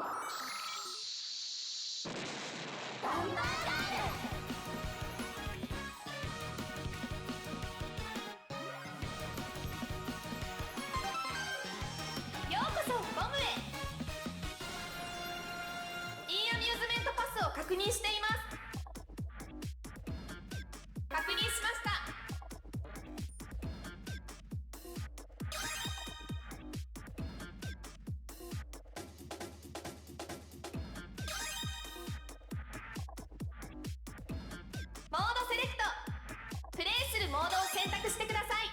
ボンバーガール。ようこそボムへ。 E アミューズメントパスを確認しています。確認しました。モードセレクト。プレイするモードを選択してください。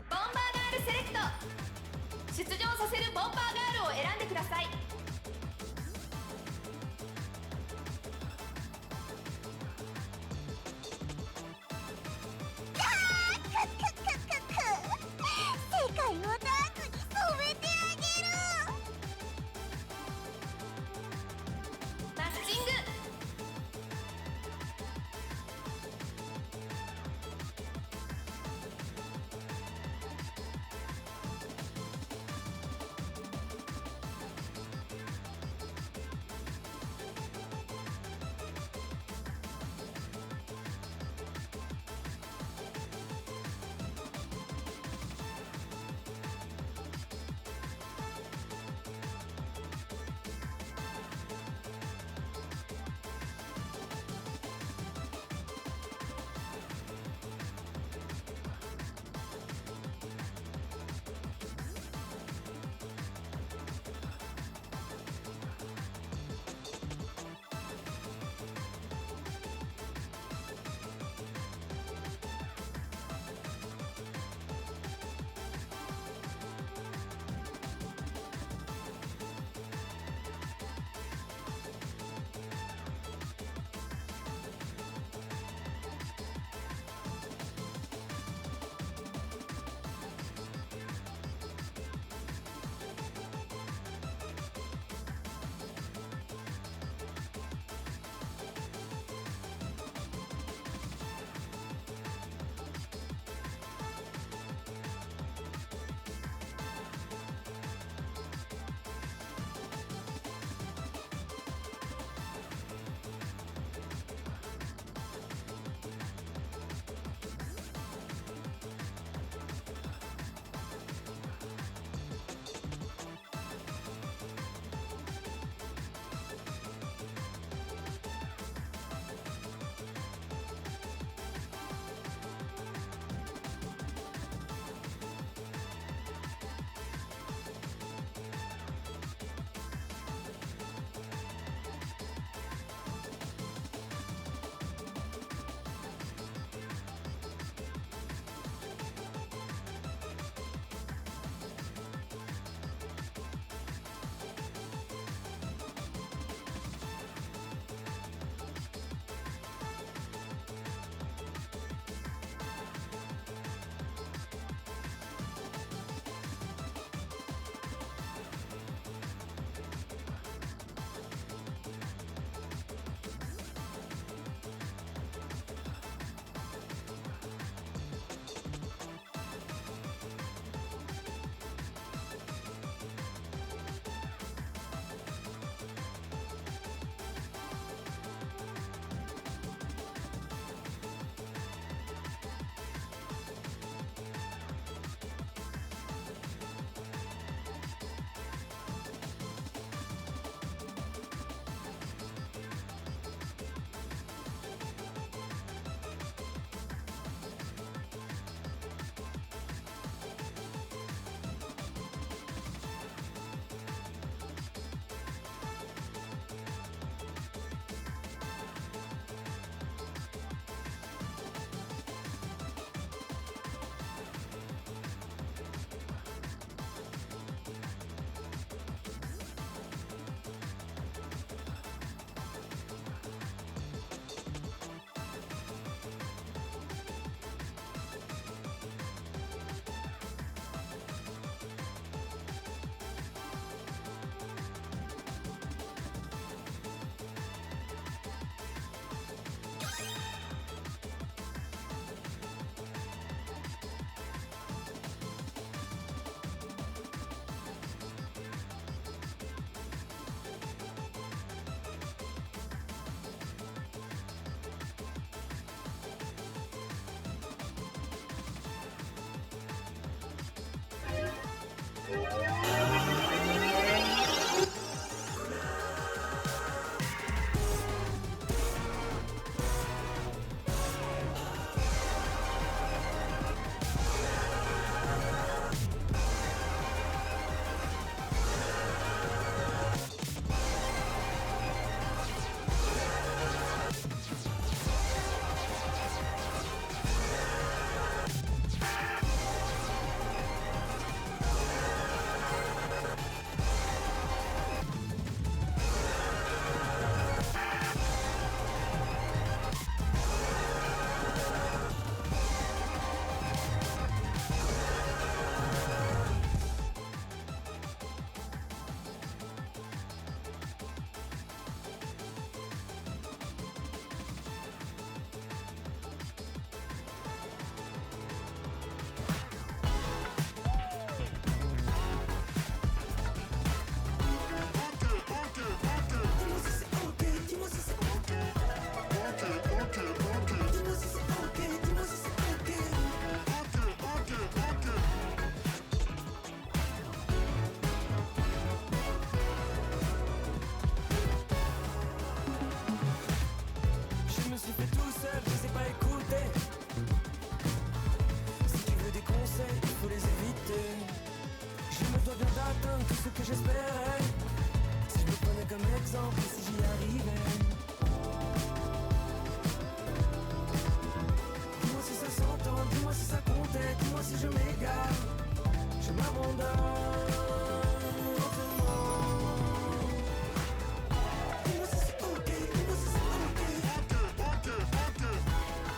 ボンバーガールセレクト。出場させるボンバーガールを選んでください。世界をダークに染めてあげる。マッチング。Je me suis fait tout seul, je sais pas écouter. Si tu veux des conseils, il faut les éviter. Je me dois bien d'atteindre tout ce que j'espérais. Si je me prenais comme exemple, si j'y arrivais. Dis-moi si ça s'entend, dis-moi si ça comptait, dis-moi si je m'égare. Je m'abandonne. Dis-moi si c'est ok, dis-moi si c'est ok.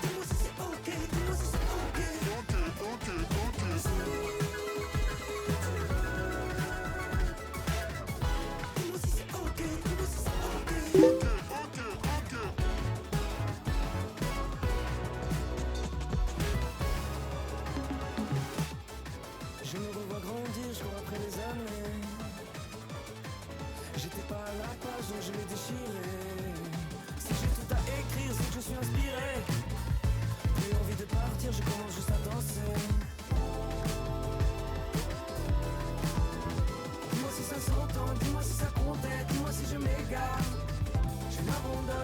Dis-moi si c'est ok, dis-moi si c'est ok. Dis-moi si c'est ok, dis-moi si c'est ok. Je me revois grandir, je cours après les années. J'étais pas à la page donc je l'ai déchiré. Si j'ai tout à écrire, c'est que je suis inspiré. Plus envie de partir, je commence juste à danser. Dis-moi si ça s'entend, dis-moi si ça comptait, dis-moi si je m'égare. Je m'abandonne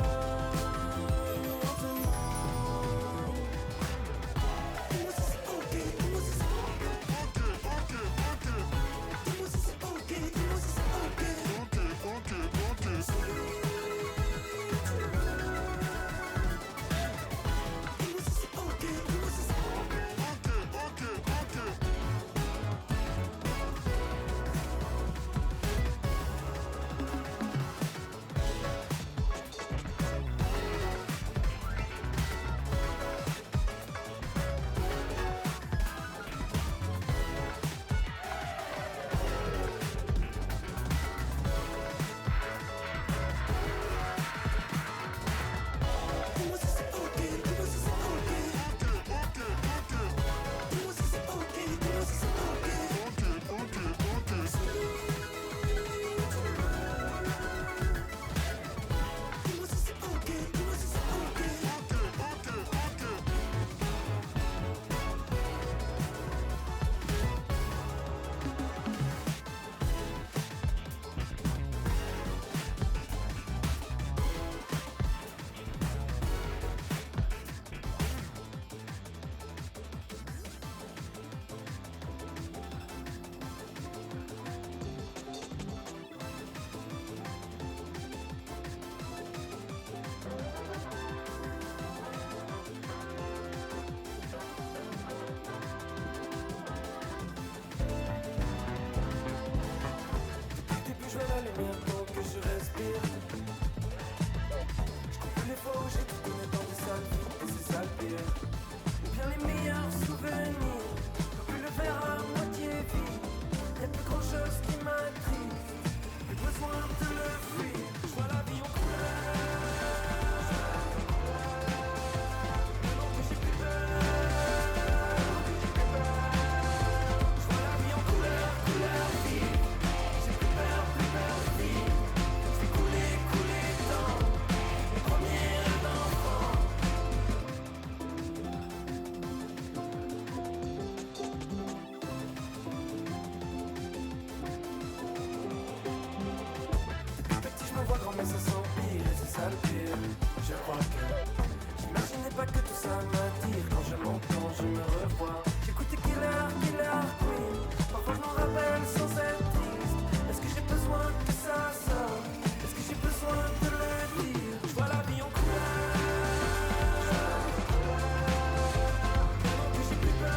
lentement. Dis-moi si c'est ok, dis-moi si c'est ok. Dis-moi si c'est ok, dis-moi si c'est ok. Dis-moi si c'est ok, dis-moi si c'est ok. crois que j'imaginais pas que tout ça m'attire. Quand je m'entends, je me revois. J'écoutais Killer, Killer Queen. Parfois je m'en rappelle sans être triste. Est-ce que j'ai besoin que ça sorte? Est-ce que j'ai besoin de le dire? Je vois la vie en couleur. Maintenant que j'ai plus peur.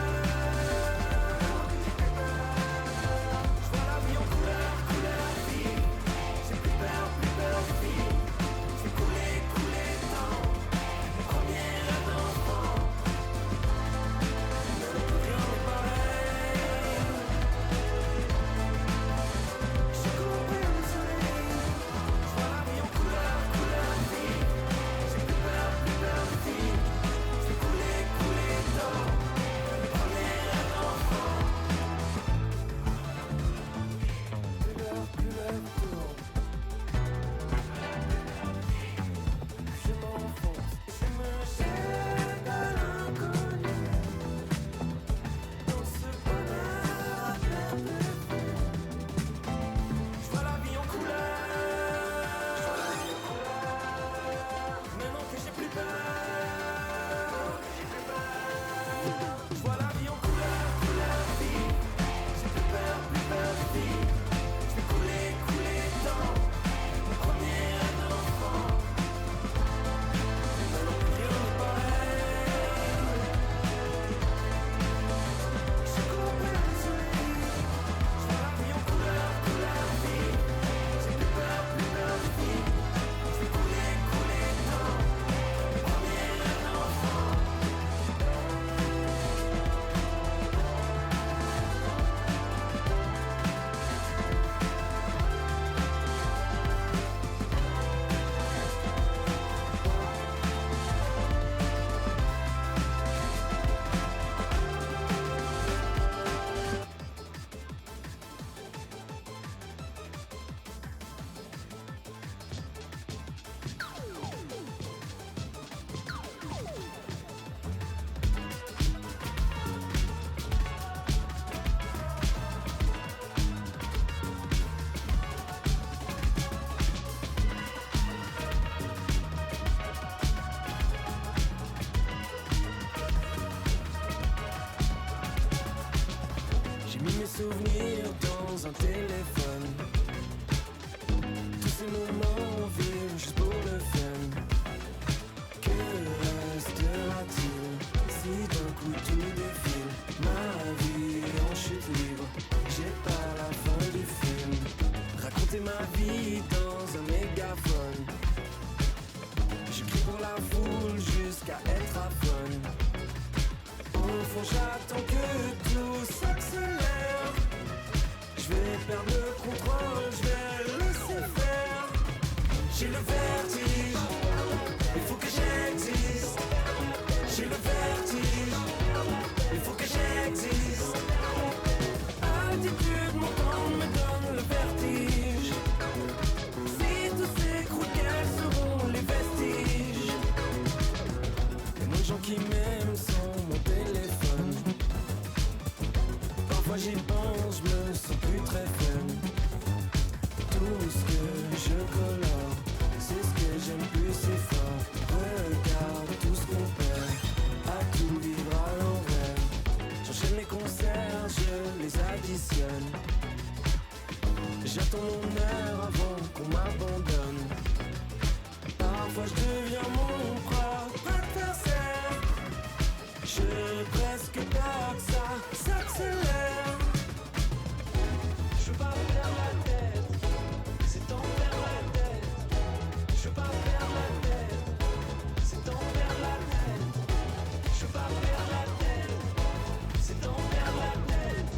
Je vois la vie en couleur, couleur vie. J'ai plus peur de vie. Je vais couler, couler dans mon premier rêve d'enfant. Rien n'est pareil. J'ai coupé le soleil. Je vois la vie en couleur, couleur vie. J'ai plus peur de vie. Je vais couler, couler dans mon premier rêve d'enfant. Plus l'heure tourne. Je m'enfonce et je me jette à l'inconnu. Dans ce bonheur à perte de vue. Je vois la vie en couleur. Maintenant que j'ai plus peur. Je vois la vie en couleur, couleur vie. J'ai plus peur de vie. Je vais couler, couler dans mon premier rêve d'enfant. Maintenant plus rien n'est pareil. J'ai coupé le soleil. Je vois la vie en couleur, couleur vie. J'ai plus peur de vie. Je vais couler, couler dans mon premier rêve d'enfant. J'ai mis mes souvenirs dans un téléphone. Tous ces moments vivent juste pour le fun. Que restera-t-il si d'un coup tout défile? Ma vie en chute libre, j'ai pas la fin du film. Raconter ma vie dans un mégaphone. Je crie pour la foule jusqu'à être aphone. Au fond j'attends que tout s'accélère. Je vais perdre le contrôle, je vais laisser faire. J'ai le vertige, il faut que j'existe. J'ai le vertige, il faut que j'existe. Altitude montante me donne le vertige. Si tout s'écroule, quels seront les vestiges? Et moins de gens qui m'aiment sans mon téléphone. Parfois j'y pense, je me sens plus très fun. Tout ce que je colore, c'est ce que j'aime plus, c'est fort. Regarde tout ce qu'on perd, à tout vivre à l'envers. J'enchaîne les concerts, je les additionne. J'attends mon heure avant qu'on m'abandonne. Parfois je deviens mon propre adversaire. Je veux presque pas que ça s'accélère. Je veux pas perdre la tête, c'est en perdre la tête. Je veux pas perdre la tête, c'est en perdre la tête. Je veux pas perdre la tête, c'est en perdre la tête.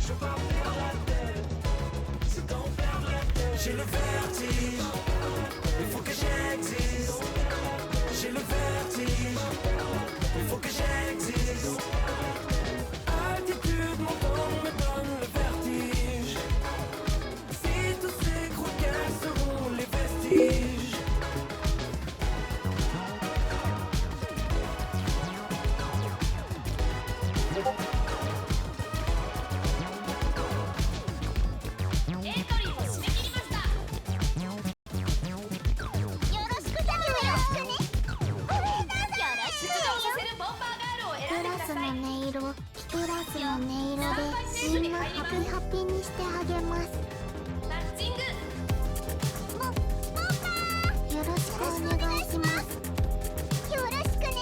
Je veux pas perdre la tête, c'est en perdre la tête. J'ai le vertige, il faut que j'existe. J'ai le vertige, il faut que j'existe. Altitude montante me donne le vertige. Si tout s'écroule, quels seront les vestiges? ピーハッピーにしてあげます。マッチング。よろしくお願いします。よろしくね。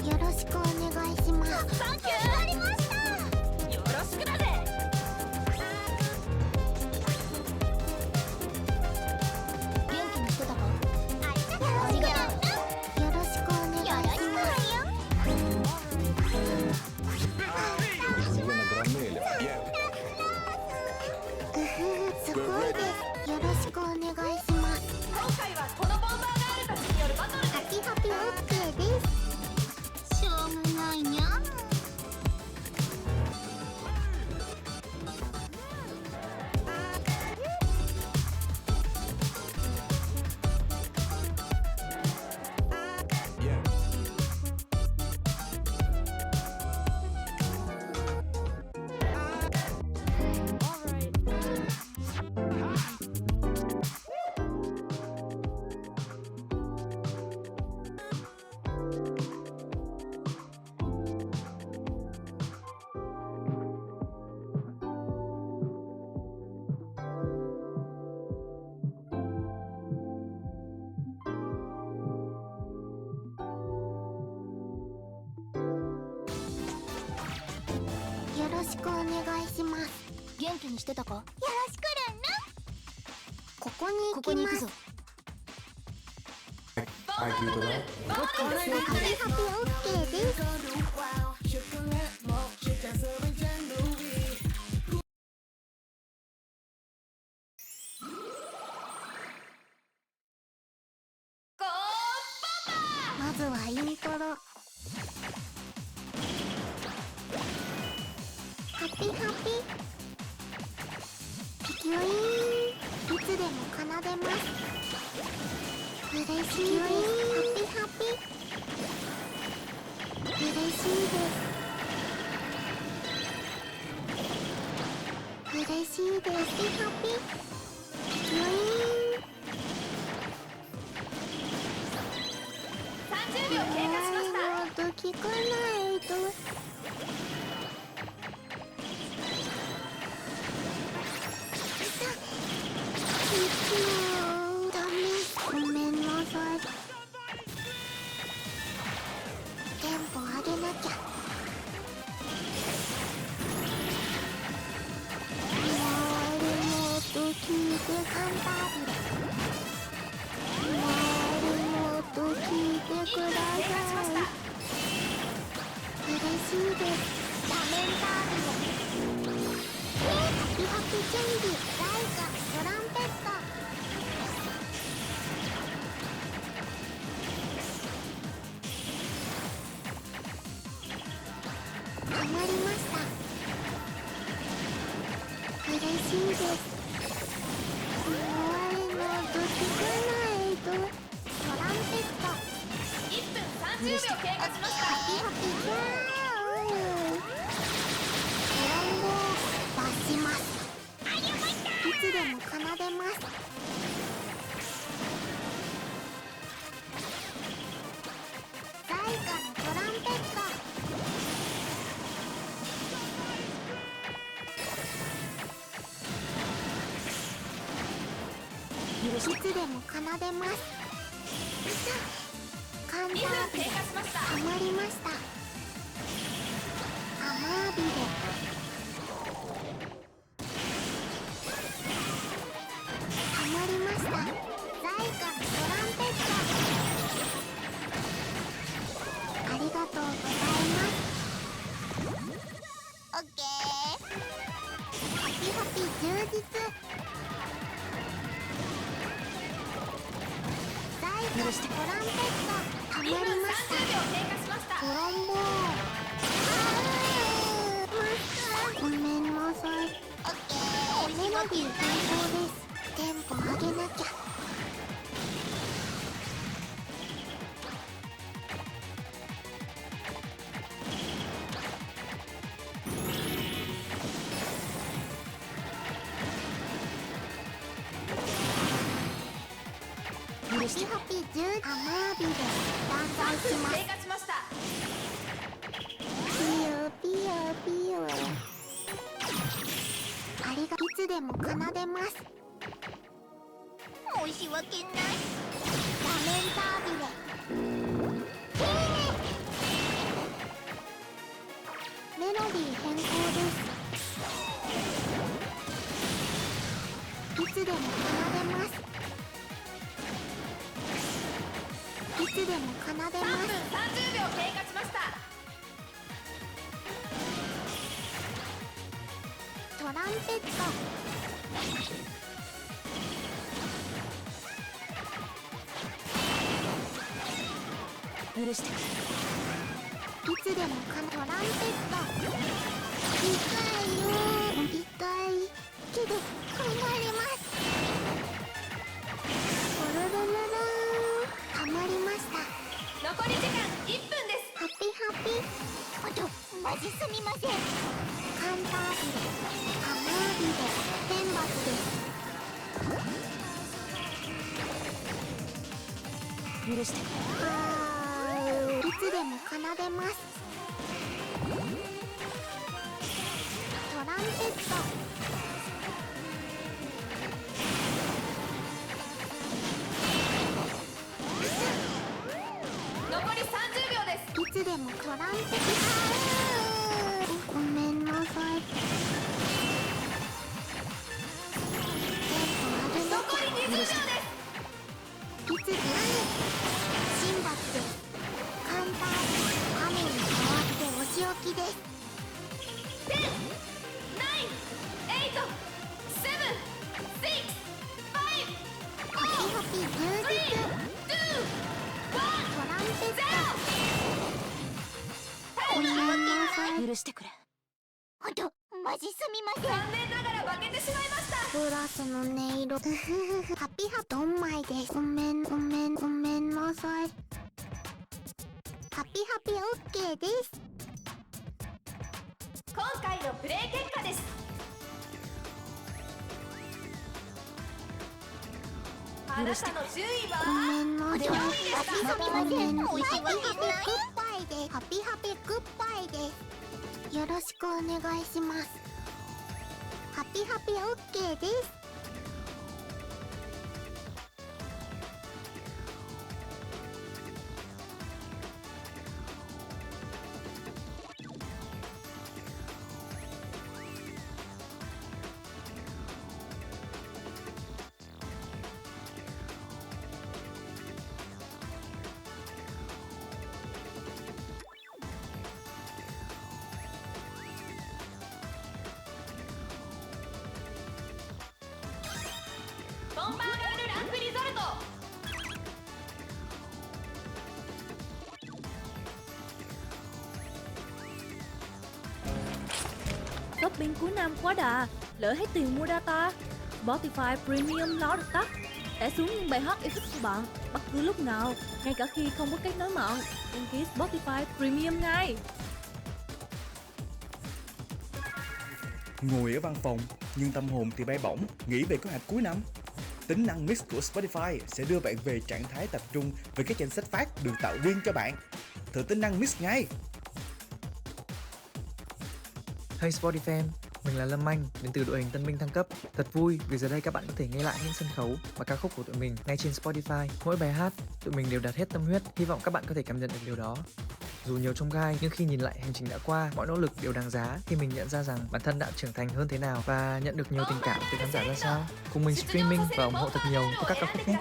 よろしくお願いします。サンキュー。わかりました。よろしくだぜ。元気にしてたか？ありがとう。よろしくお願いします。すごいです。よろしくお願いします。今回はこのボンバーガールたちによるバトルハピハピオッケーです。しょうもないにゃん。よろしくお願いします。元気にしてたか？よろしくルンルン。ここに行きます。ぞ。ボンバーバトル。ボンバーバトルハピハピオッケーです。ゴーまずはイントロ。ハピハピピキュイーン。いつでも奏でます。嬉しいです。ハピハピ嬉しいです。嬉しいです。ハピハピピキュイーン。30秒経過しました。もっと聞かないと。ダメ。ごめんなさい。テンポ上げなきゃ。もっと聞いてカンタービレ。もっと聞いてください。嬉しいです。ラメンタービレ。ハピハピ準備。ライカトランペット。ハマりました。嬉しいです。終わりのと聞かないと。トランペット。1分30秒経過しました。ハピハピキャー。トロンボー出します。いつでも奏でます。在下のトランペット。いつでも奏でます。カンタ2ー分経ビレ過しました。ハマりました。アマービレハマりました。在下のトランペット。ありがとうございます。オッケー。ハピハピ充実。在下のトランペット。ハマ2分30秒りました。経過しました。トロンボーン。ごめんなさい。メロディー担当です。テンポ上げなきゃ。ハピハピ10ハマービで断罪します。経過しました。ピヨピヨピヨ。つでも奏でます。申し訳ない。ラメンタービレ。メロディー変更です。いつでも奏でます。いつでも奏でます。3分30秒経過しました。トランペット。許してくれ。いつでもトランペット。痛いよー。痛いけど離れます。ボロロロロー。ハマりました。残り時間1分です。ハピハピ。あとマジすみません。カンタービレ、ハマービレ、天罰です。許してくれ。いつでも奏でます。トランペット。残り30秒です。いつでもトランペット。ごめんなさい。残り20秒です。いつでも神罰です。カンタービレ、雨に変わってお仕置きです。10、9、8、7、6、5、ハピハピ充実。 3、2、1、トランペット。ごめんなさい。許してくれ。ほんとマジすみません。残念ながら負けてしまいました。ブラスの音色。ハピハピドンマイです。ごめんなさい。ハピハピオッケーです。今回のプレー結果です。あなたの順位はごめんなさい。4位でした。すみません。ハピハピグッバイです。ハピハピグッバイです。よろしくお願いします。ハピハピオッケーです。ボンバーガールランクリゾルト。Shopping cuối năm quá đà, lỡ hết tiền mua data. Spotify Premium nó được tắt, sẽ xuống những bài hot yêu thích của bạn bất cứ lúc nào, ngay cả khi không có kết nối mạng. Đăng ký Spotify Premium ngay. Ngồi ở văn phòng nhưng tâm hồn thì bay bổng, nghĩ về kế hoạch cuối năm. Tính năng Mix của Spotify sẽ đưa bạn về trạng thái tập trung với các danh sách phát được tạo riêng cho bạn. Thử tính năng Mix ngay. Hey Spotify, mình là Lâm Anh, đến từ đội hình Tân binh thăng cấp. Thật vui vì giờ đây các bạn có thể nghe lại những sân khấu và ca khúc của tụi mình ngay trên Spotify. Mỗi bài hát, tụi mình đều đặt hết tâm huyết, hy vọng các bạn có thể cảm nhận được điều đó. Dù nhiều chông gai nhưng khi nhìn lại hành trình đã qua, mọi nỗ lực đều đáng giá khi mình nhận ra rằng bản thân đã trưởng thành hơn thế nào và nhận được nhiều tình cảm từ khán giả ra sao. Cùng mình streaming và ủng hộ thật nhiều cho các ca khúc nhé.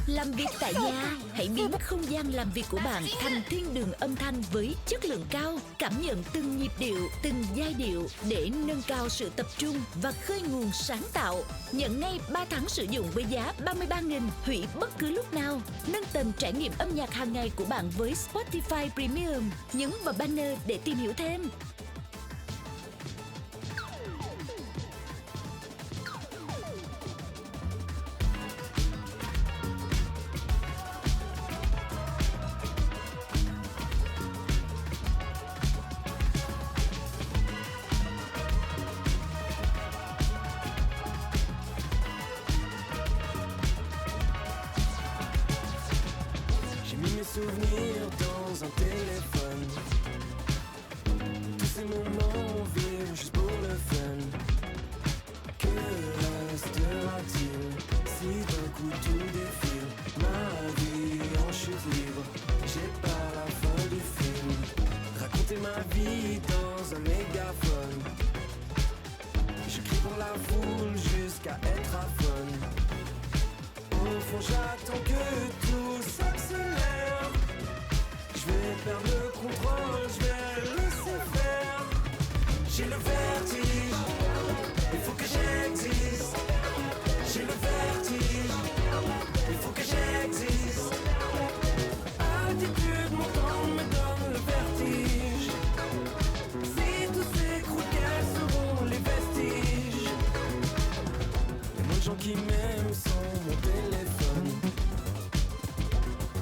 Làm việc tại nhà, hãy biến không gian làm việc của bạn thành thiên đường âm thanh với chất lượng cao. Cảm nhận từng nhịp điệu, từng giai điệu để nâng cao sự tập trung và khơi nguồn sáng tạo. Nhận ngay 3 tháng sử dụng với giá 33.000, hủy bất cứ lúc nào. Nâng tầm trải nghiệm âm nhạc hàng ngày của bạn với Spotify Premium. Nhấn vào banner để tìm hiểu thêm. J'ai mis mes souvenirs dans un téléphone. Tous ces moments on vit juste pour le fun. crie dans un mégaphone. Je crie pour la foule jusqu'à être aphone. Au fond j'attends que tout s'accélère. Je vais perdre le contrôle, je vais laisser faire. J'ai le vertige, il faut que j'existe. J'ai le vertige, il faut que j'existe. Altitude montante me donne le vertige. Si tout s'écroule, quels seront les vestiges? Il y a moins de gens qui m'aiment sans mon téléphone.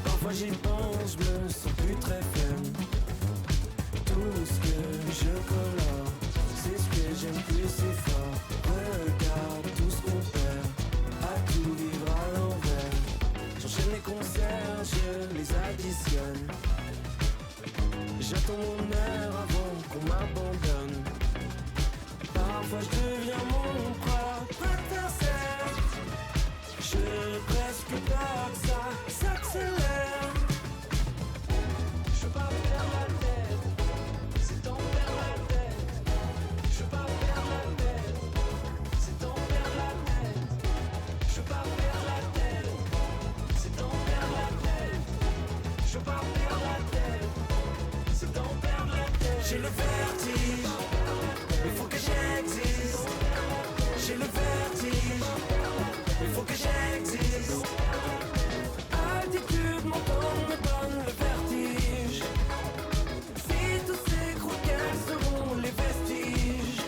Parfois j'y pense, je me sens plus très faible. Tout ce que je colore, c'est ce que j'aime plus si fort. Regarde tout ce qu'on perd, à tout vivre à l'envers. J'enchaîne les concerts, je les additionne. J'attends mon heure avant qu'on m'abandonne. Parfois je deviens mon propre adversaire. Je veux presque pas que ça s'accélère. Je veux pas perdre la tête, c'est en perdre la tête. Je veux pas perdre la tête, c'est en perdre la tête. Je veux pas perdre la tête, c'est en perdre la tête. Je veux pas perdre la tête, c'est en perdre la tête. J'ai le vertige, il faut que j'existe. J'ai le vertige, il faut que j'existe. Altitude montante me donne le vertige. Si tout s'écroule, quels seront les vestiges?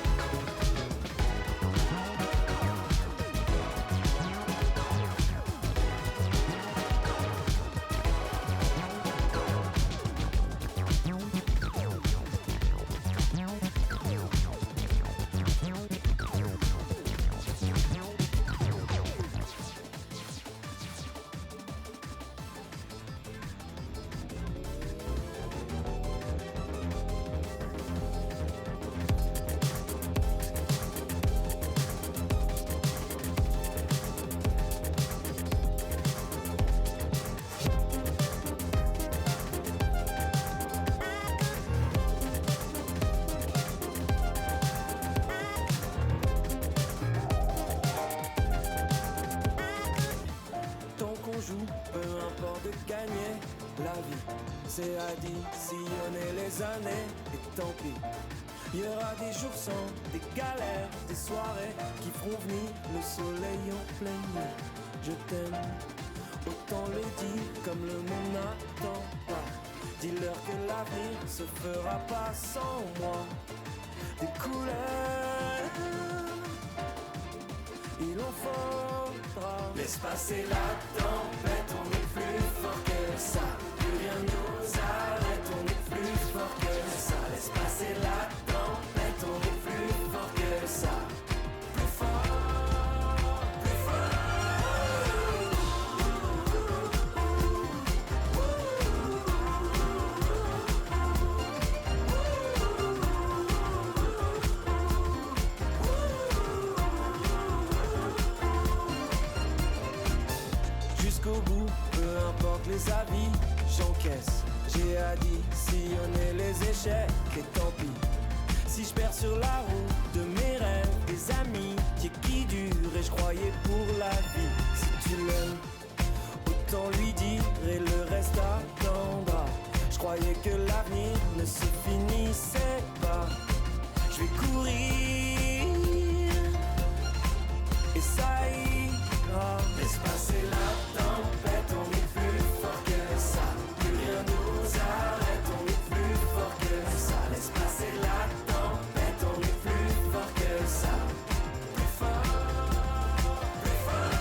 Peu importe de gagner la vie, c'est additionner les années. Et tant pis, il y aura des jours sans, des galères, des soirées qui feront venir le soleil en pleine nuit. Je t'aime, autant le dire comme le monde n'attend pas. Dis-leur que l'avenir se fera pas sans moi. Des couleurs, il en faudra. Laisse passer la tempête, on est plus fort que ça. Plus rien nous arrête, on est plus fort que ça. Laisse passer la tempête, on est plus fort que ça. Plus fort, plus fort. Jusqu'au bout, peu importe les avis, j'encaisse. J'ai additionné les échecs et tant pis. Si je perds sur la route de mes rêves, des amis qui durent et je croyais pour la vie. Si tu l'aimes, autant lui dire et le reste attendra. Je croyais que l'avenir ne se finissait pas. Je vais courir et ça ira. Laisse passer la tempête, on est plus fort que ça. Plus rien nous arrête, on est plus fort que ça. Laisse passer la tempête, on est plus fort que ça. Plus fort, plus fort.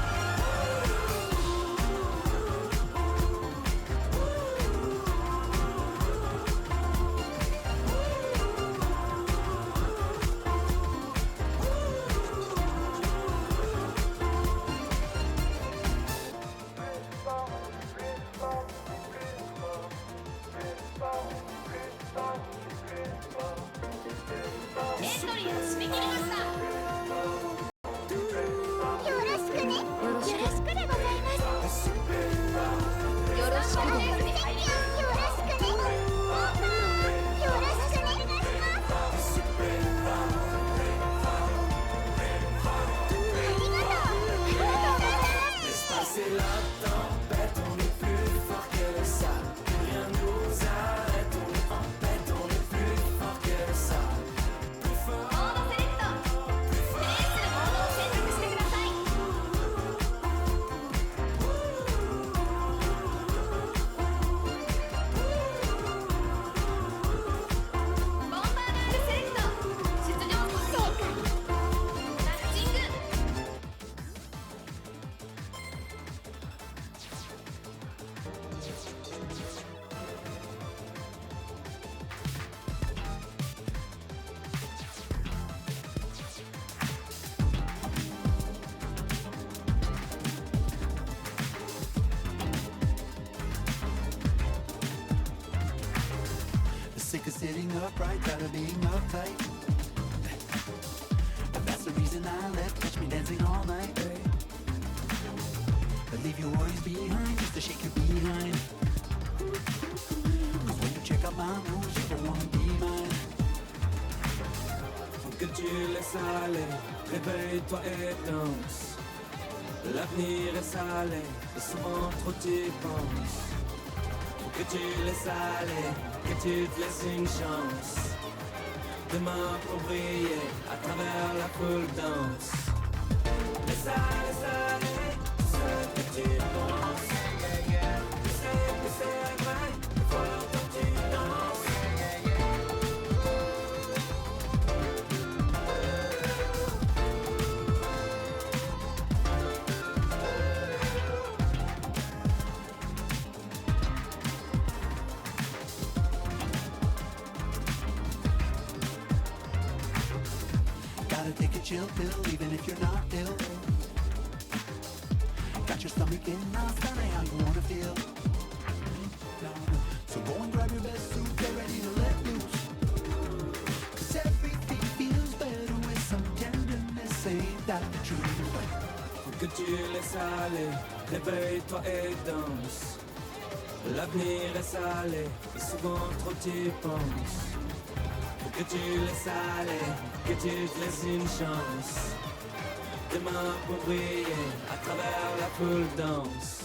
sick of sitting upright, tired of being uptight. But that's the reason I left, catch me dancing all night. But leave your worries behind, just to shake your behind. Cause when you check out my moves, you don't wanna be mine. Faut que tu laisses aller, réveille-toi et danse. L'avenir est salé, et souvent trop tu penses. Faut que tu laisses aller, que tu te laisses une chance. Demain pour briller, à travers la foule danse. Laisse aller, tout ce que tu penses. Tu sais que c'est vrai, voir quand tu danses. Gotta take a chill pill, even if you're not ill. Got your stomach in knots, tell me how you wanna feel. So go and grab your best suit, get ready to let loose. Cause everything feels better with some tenderness, ain't that the truth? Faut que tu laisses aller, réveille-toi et danse. L'avenir est salé, et souvent trop tu penses. Faut que tu laisses aller, que tu te laisses une chance. Demain pour briller, à travers la foule danse.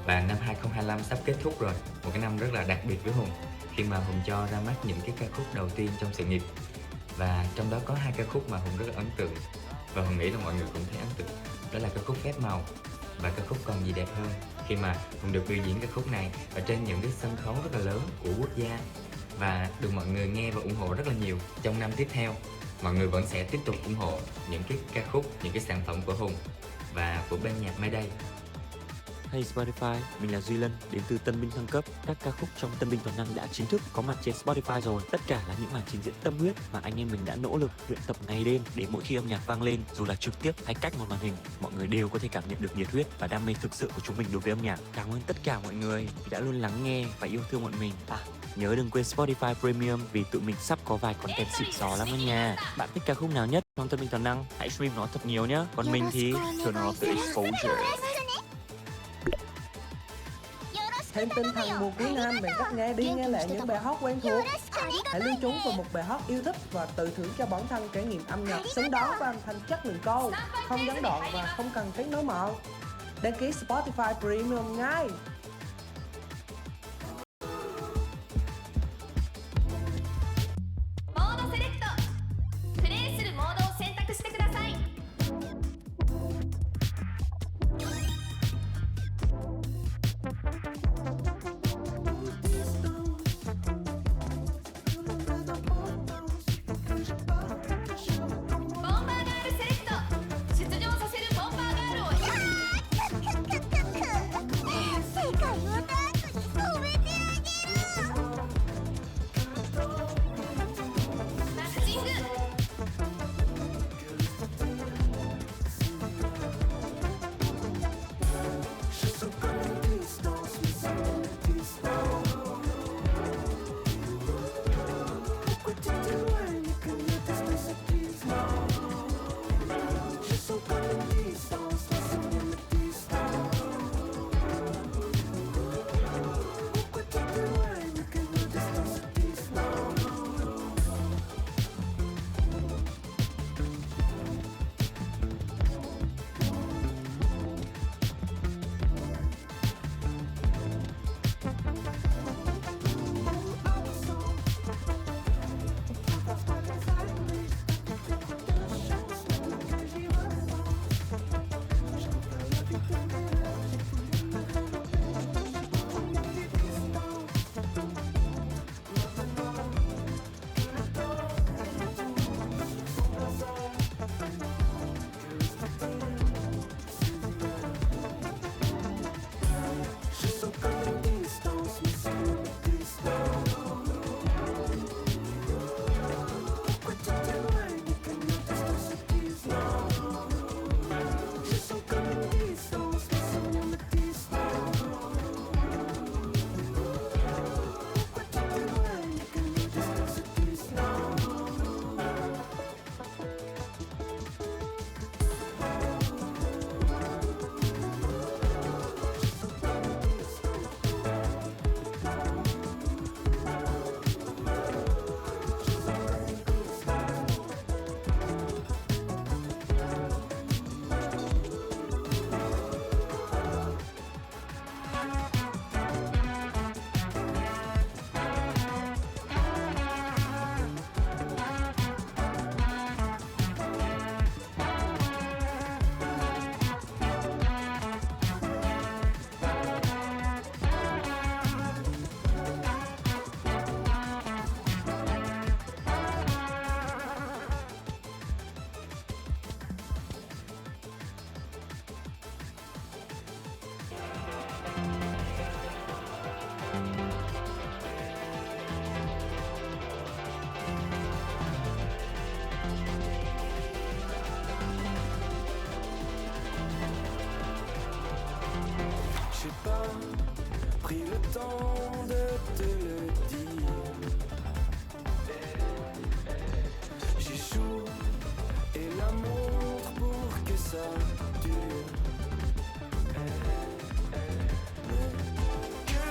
Và năm 2025 sắp kết thúc rồi, một cái năm rất là đặc biệt với Hùng khi mà Hùng cho ra mắt những cái ca khúc đầu tiên trong sự nghiệp. Và trong đó có 2 ca khúc mà Hùng rất là ấn tượng và Hùng nghĩ là mọi người cũng thấy ấn tượng. Đó là ca khúc Phép Màu và ca khúc Còn Gì Đẹp Hơn, khi mà Hùng được biểu diễn ca khúc này ở trên những cái sân khấu rất là lớn của quốc gia và được mọi người nghe và ủng hộ rất là nhiều. Trong năm tiếp theo, mọi người vẫn sẽ tiếp tục ủng hộ những cái ca khúc, những cái sản phẩm của Hùng và của bên nhạc Mayday. Hey Spotify, mình là Duy Lân, đến từ Tân Binh Thăng Cấp. Các ca khúc trong Tân Binh Toàn Năng đã chính thức có mặt trên Spotify rồi. Tất cả là những màn trình diễn tâm huyết mà anh em mình đã nỗ lực luyện tập ngày đêm để mỗi khi âm nhạc vang lên, dù là trực tiếp hay cách một màn hình, mọi người đều có thể cảm nhận được nhiệt huyết và đam mê thực sự của chúng mình đối với âm nhạc. Cảm ơn tất cả mọi người vì đã luôn lắng nghe và yêu thương bọn mình. Nhớ đừng quên Spotify Premium vì tụi mình sắp có vài content xịn xò lắm đó nha. Bạn thích ca khúc nào nhất trong Tân Binh Toàn Năng? Hãy stream nó thật nhiều nhé. Còn mình thì turn off the exposure. Thêm tinh thần mùa cuối năm, bạn cách nghe đi nghe lại những bài hot quen thuộc. Hãy lưu trú vào một bài hot yêu thích và tự thưởng cho bản thân trải nghiệm âm nhạc xứng đáng với âm thanh chất lượng cao, không gián đoạn và không cần kết nối mạng. Đăng ký Spotify Premium ngay. モードセレクト。プレイするモードを選択してください。ボンバーガールセレクト。出場させるボンバーガールを選ぶ。正解 J'ai pas pris le temps de te le dire. J'échoue et la montre pour que ça dure. Mais que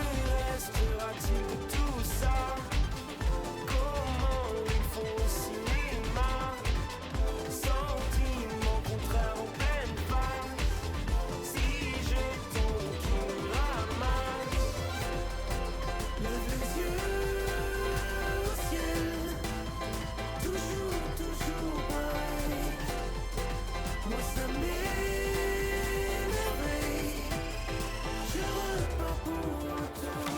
restera-t-il de tout ça? Comment ils font au cinéma? Sentiments contraires en pleine face. Si je tombe, qui me ramasse? Lève les yeux au ciel. Toujours, toujours pareil. Moi ça m'émerveille. Je repars pour un tour.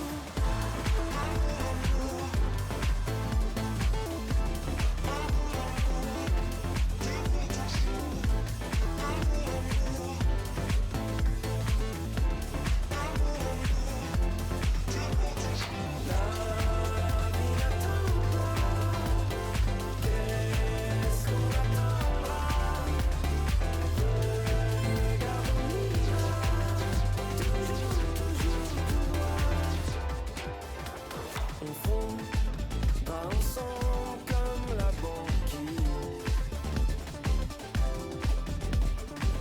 On fondra ensemble comme la banquise.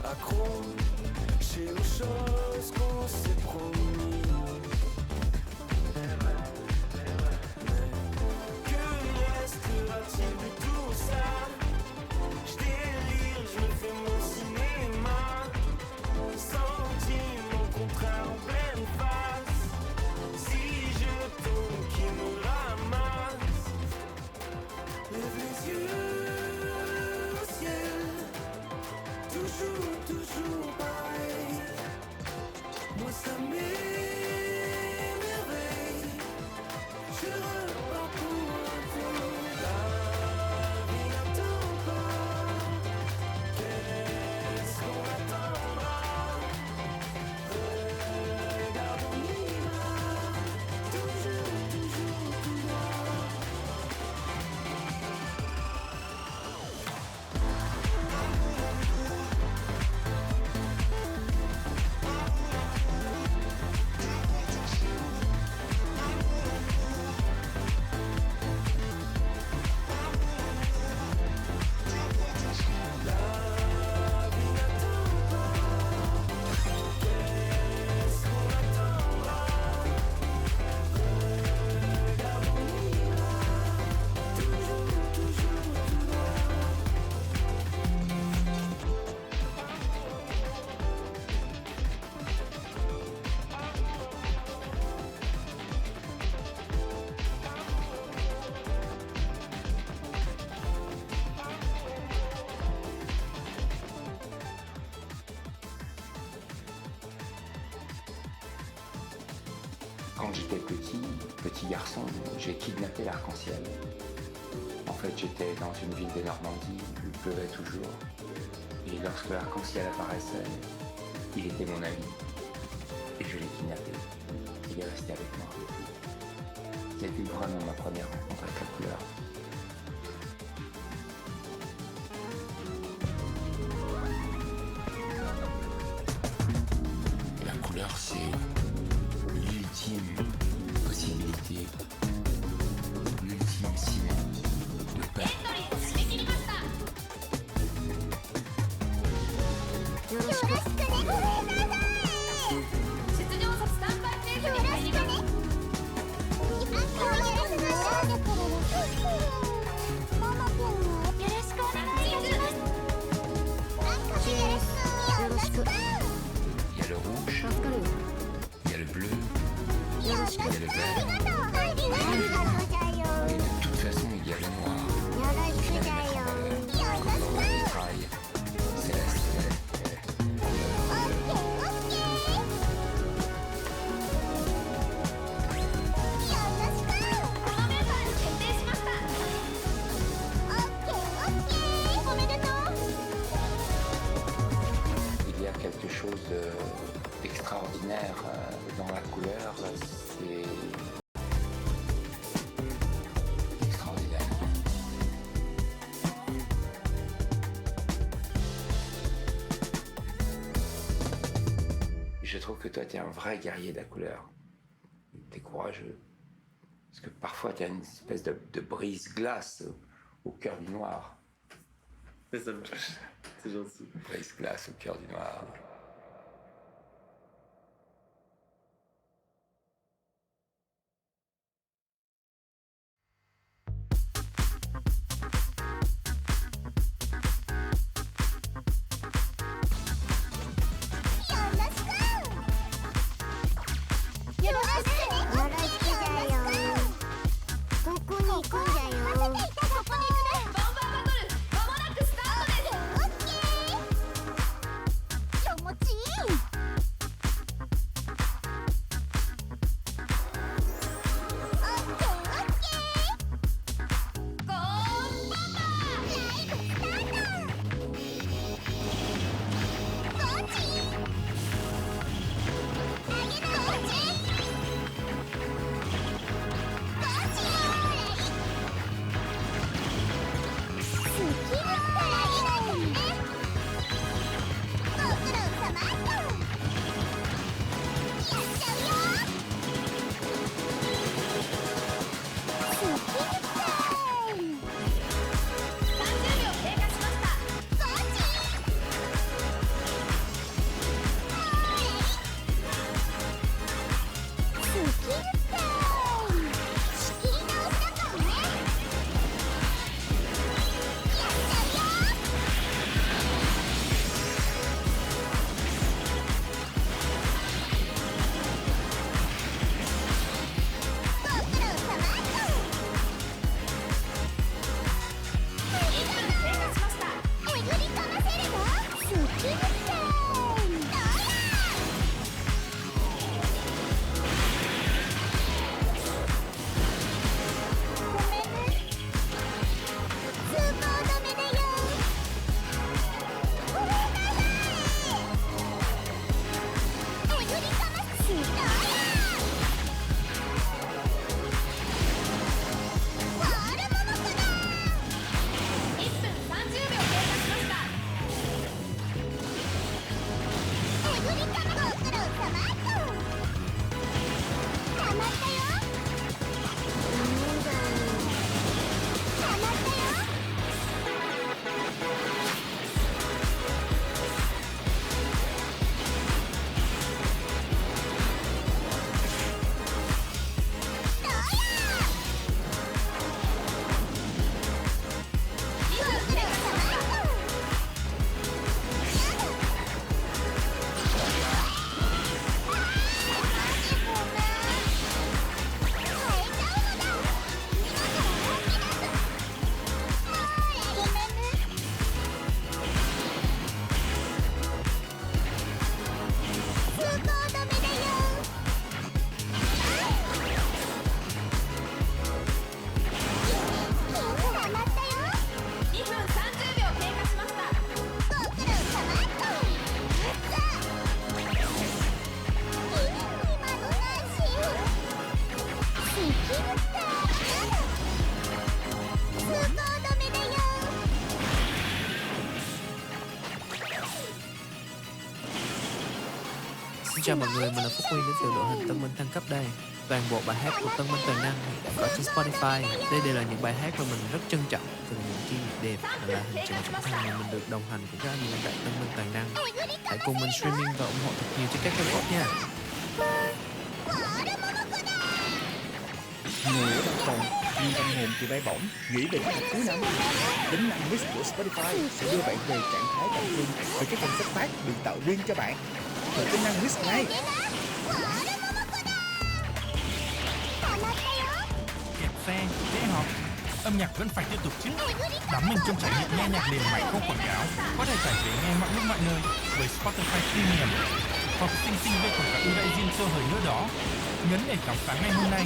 Accrochés aux choses qu'on s'est promis. Que restera-t-il de tout ça? Je délire, je me fais mon cinéma. Sentiments contraires en pleine face. Si je tombe, qui me ramasse? Lève les yeux au ciel. Toujours, toujours pareil. Moi ça m'émerveille. Je repars pour un tour. La vie n'attend pas. Qu'est-ce qu'on attendra? Regarde, on y va. Toujours, toujours, tout droit. Quand j'étais petit garçon, j'ai kidnappé l'arc-en-ciel. En fait, j'étais dans une ville de Normandie où il pleuvait toujours. Et lorsque l'arc-en-ciel apparaissait, il était mon ami. Et je l'ai kidnappé. Il est resté avec moi. C'était vraiment ma première rencontre avec la couleur. La couleur, c'est l'ultime possibilité, l'ultime cinéma, le père. 締め切りました。よろしくね。ごめんなさい。出場者スタンバイフェーズに入ります。ママ君もよろしくお願いします。よろしく。 Il y a le rouge, il y a le bleu, il y a le vert, et de toute façon il y a le noir. Je viens de mettre en valeur encore le vitrail céleste. Il y a quelque chose d'extraordinaire dans la couleur, c'est extraordinaire. Je trouve que toi, tu es un vrai guerrier de la couleur. Tu es courageux. Parce que parfois, tu as une espèce de brise-glace au cœur du noir. Mais ça me touche. C'est gentil. Brise-glace au cœur du noir. Chào mọi người, mình là Phúc Huy đến từ đội hình Tân Minh Thăng Cấp đây. Toàn bộ bài hát của Tân Minh Toàn Năng đã có trên Spotify. Đây đều là những bài hát mà mình rất trân trọng, từ những kỷ niệm đẹp và là hành trình trưởng thành mà mình được đồng hành cùng các anh em tại Tân Minh Toàn Năng. Hãy cùng mình streaming và ủng hộ thật nhiều trên các kênh bot nha. Người ở văn phòng nhưng tâm hồn thì bay bổng, nghĩ về kế hoạch cuối năm. Tính năng mix của Spotify sẽ đưa bạn về trạng thái tập trung với các danh sách phát được tạo riêng cho bạn. Thử tính năng mix ngay. Kẹt xe, dễ học. Âm nhạc vẫn phải tiếp tục chứ. Đắm mình trong trải nghiệm nghe nhạc liền mạch không quảng cáo. Có thể tải về nghe mọi lúc mọi nơi với Spotify Premium. Hoặc xinh với quảng cáo ưu đãi riêng cho hời nữa đó. Nhấn để khám phá ngay hôm nay.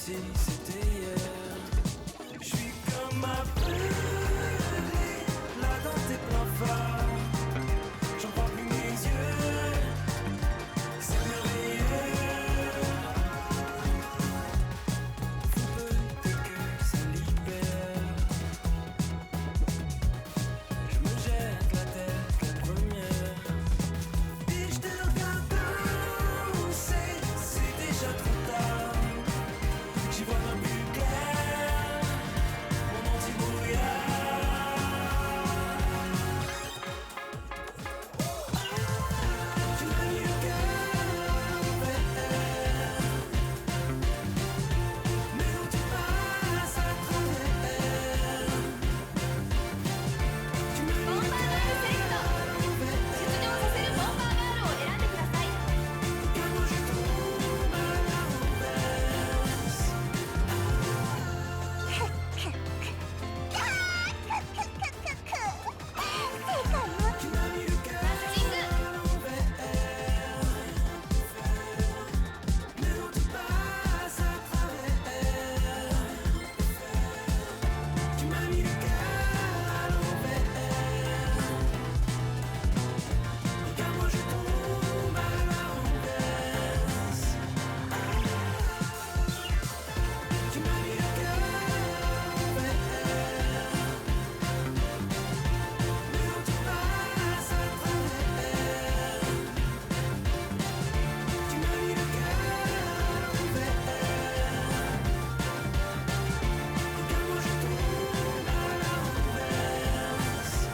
si c'était hier. Je suis comme aveuglé, là dans tes plans forts. J'en crois plus mes yeux, c'est merveilleux. Faut peut-être que ça libère. Je me jette la tête la première. Et je te regarde danser, c'est déjà trop tard. J'y vois un but clair, mon anti-brouillard. Tu m'as mis le cœur en verre, mais où tu passes à travers. Tu m'as mis le cœur en verre, 出場させるボンバーガールを選んでください car moi je tombe à la renverse. Tu m'as mis le cœur en verre, mais où tu passes à travers. Tu m'as mis le cœur à l'envers, car moi je tombe à la renverse. Tu m'as mis le cœur en verre, mais où tu passes à travers. Tu m'as mis le cœur à l'envers, car moi je tombe à la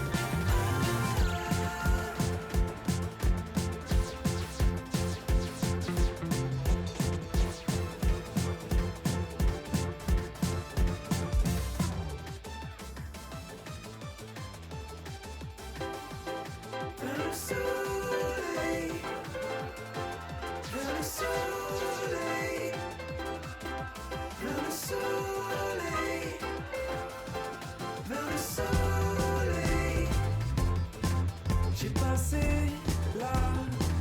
renverse. Vers le soleil, vers le soleil, vers le soleil, vers le soleil. J'ai passé la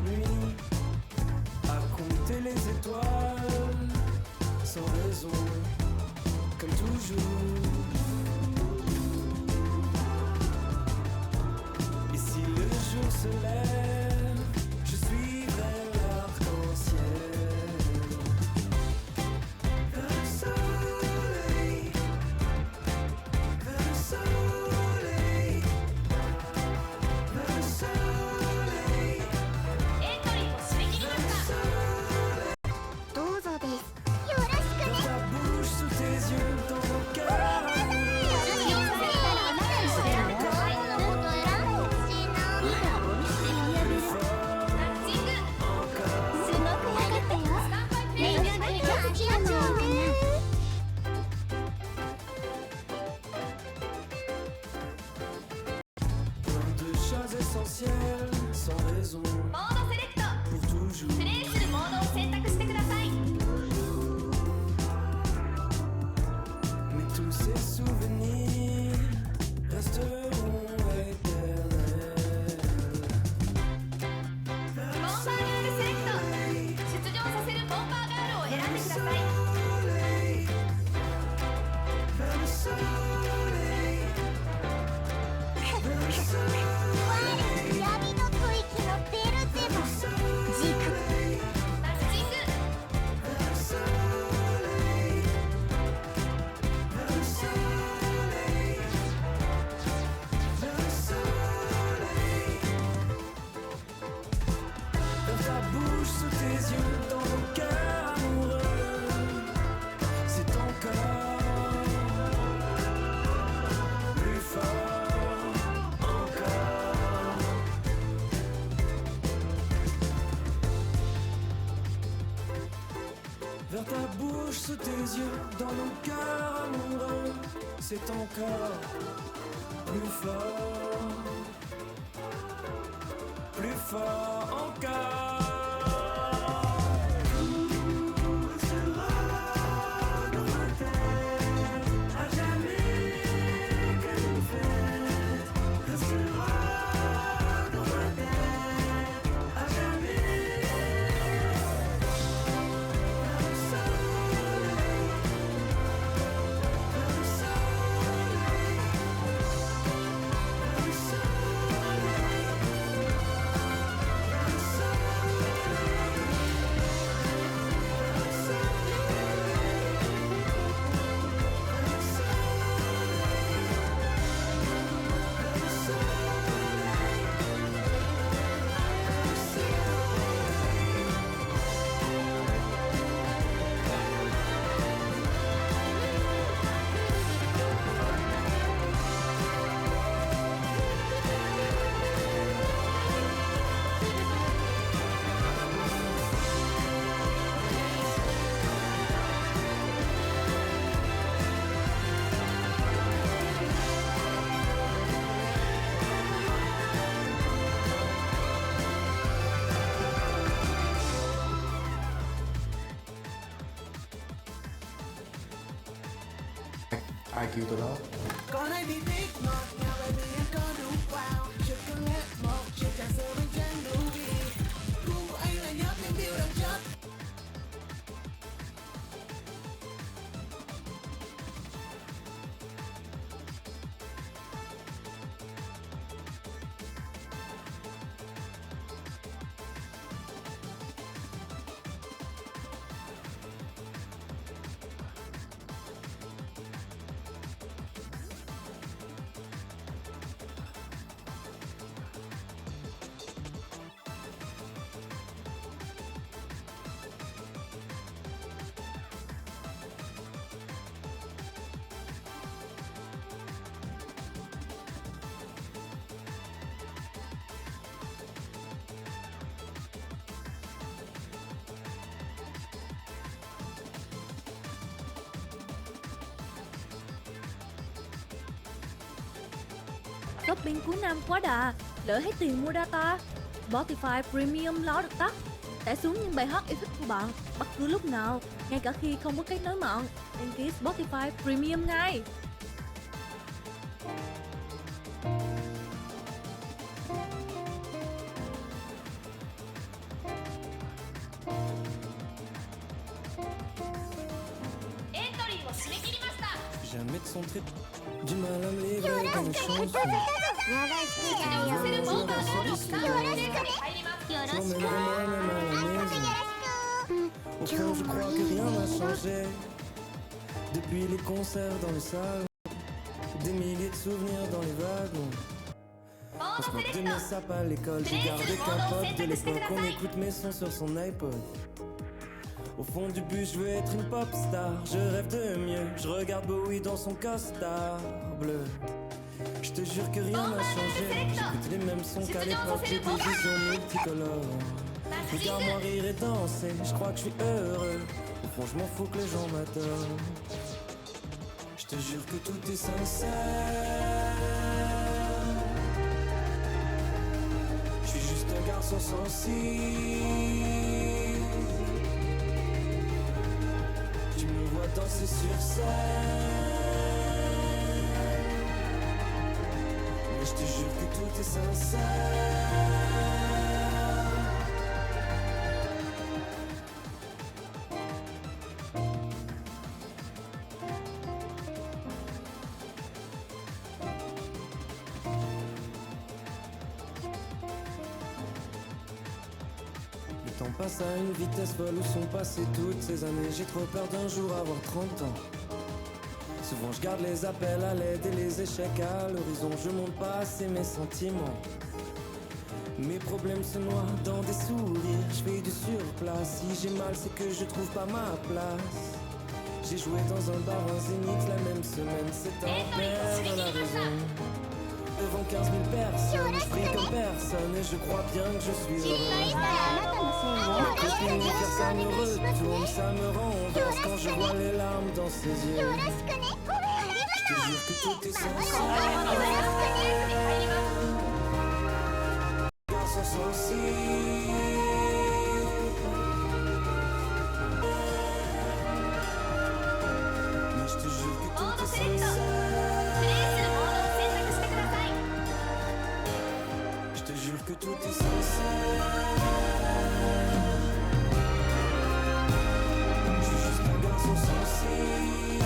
nuit à compter les étoiles sans raison, comme toujours. Et si le jour se lève, je suivrai l'arc-en-ciel. Vers le soleil, vers le soleil, vers le soleil, エントリーを締め切りました どうぞです。よろしくね。 ta bouche sous tes yeux, dans mon cœur. 出場させるボンバーガールを選んでください Plein de choses essentielles, sans raison, モードセレクト pour toujours. プレイするモードを選択してください Mais tous ces souvenirs resteront éternels. ボンバーガールセレクト出場させるボンバーガールを選んでください Soleil, vers le soleil, vers le soleil, 闇の吐息のベルゼバ時間マッチング vers le soleil, vers le soleil, vers le soleil. Dans ta bouche, sous tes yeux, dans mon cœur amoureux, c'est ton corps plus fort encore. Vers ta bouche, sous tes yeux, dans mon cœur amoureux, c'est ton corps plus fort encore. Tout sera dans ma tête, à jamais que nous fêtes, restera dans ma tête, à jamais. Vers le soleil, Ai kêu tôi đó? Con hãy đi thích ngọt ngào bởi vì em có đủ wow. Chocolate màu trên trà sữa bánh tráng đủ vị. Gu của anh là nhấp những điều đậm chất. Shopping cuối năm quá đà, lỡ hết tiền mua data. Spotify Premium lo được tắt. Tải xuống những bài hát yêu thích của bạn bất cứ lúc nào, ngay cả khi không có kết nối mạng. Đăng ký Spotify Premium ngay. Jamais de son trip, du mal à me livrer comme une chanson. J'emmènerai moi-même à la maison. Au fond, je crois que rien n'a changé. Depuis les concerts dans les salles, des milliers de souvenirs dans les wagons. On se moque de mes sapes à l'école, j'ai gardé qu'un pote de l'époque. On écoute mes sons sur son iPod. Au fond du bus, je veux être une pop star. Je rêve de mieux, je regarde Bowie dans son costard bleu. Je te jure que rien n'a changé. J'écoute les mêmes sons qu'à l'époque, j'ai des visions multicolores. Regarde-moi rire et danser, je crois que je suis heureux. Au fond, je m'en fous que les gens m'adorent. Je te jure que tout est sincère. Je suis juste un garçon sensible. Tu me vois danser sur scène, mais je te jure que tout est sincère. Le temps passe à une vitesse folle, où sont passées toutes ces années. J'ai trop peur d'un jour avoir 30 ans. Souvent je garde les appels à l'aide et les échecs à l'horizon. Je monte pas assez mes sentiments. Mes problèmes se noient dans des sourires. Je fais du surplace. Si j'ai mal c'est que je trouve pas ma place. J'ai joué dans un bar, un zénith la même semaine. C'est en perdre la raison. Devant 15 000 personnes, je prie comme personne et je crois bien que je suis heureux. Ma copine me fait ça me retourne, ça me renverse quand je vois les larmes dans ses yeux. Je te jure que tout est sincère. Garçon sensible. Mais je te jure que tout est sincère. Je te jure que tout est sincère. Je suis juste un garçon sensible.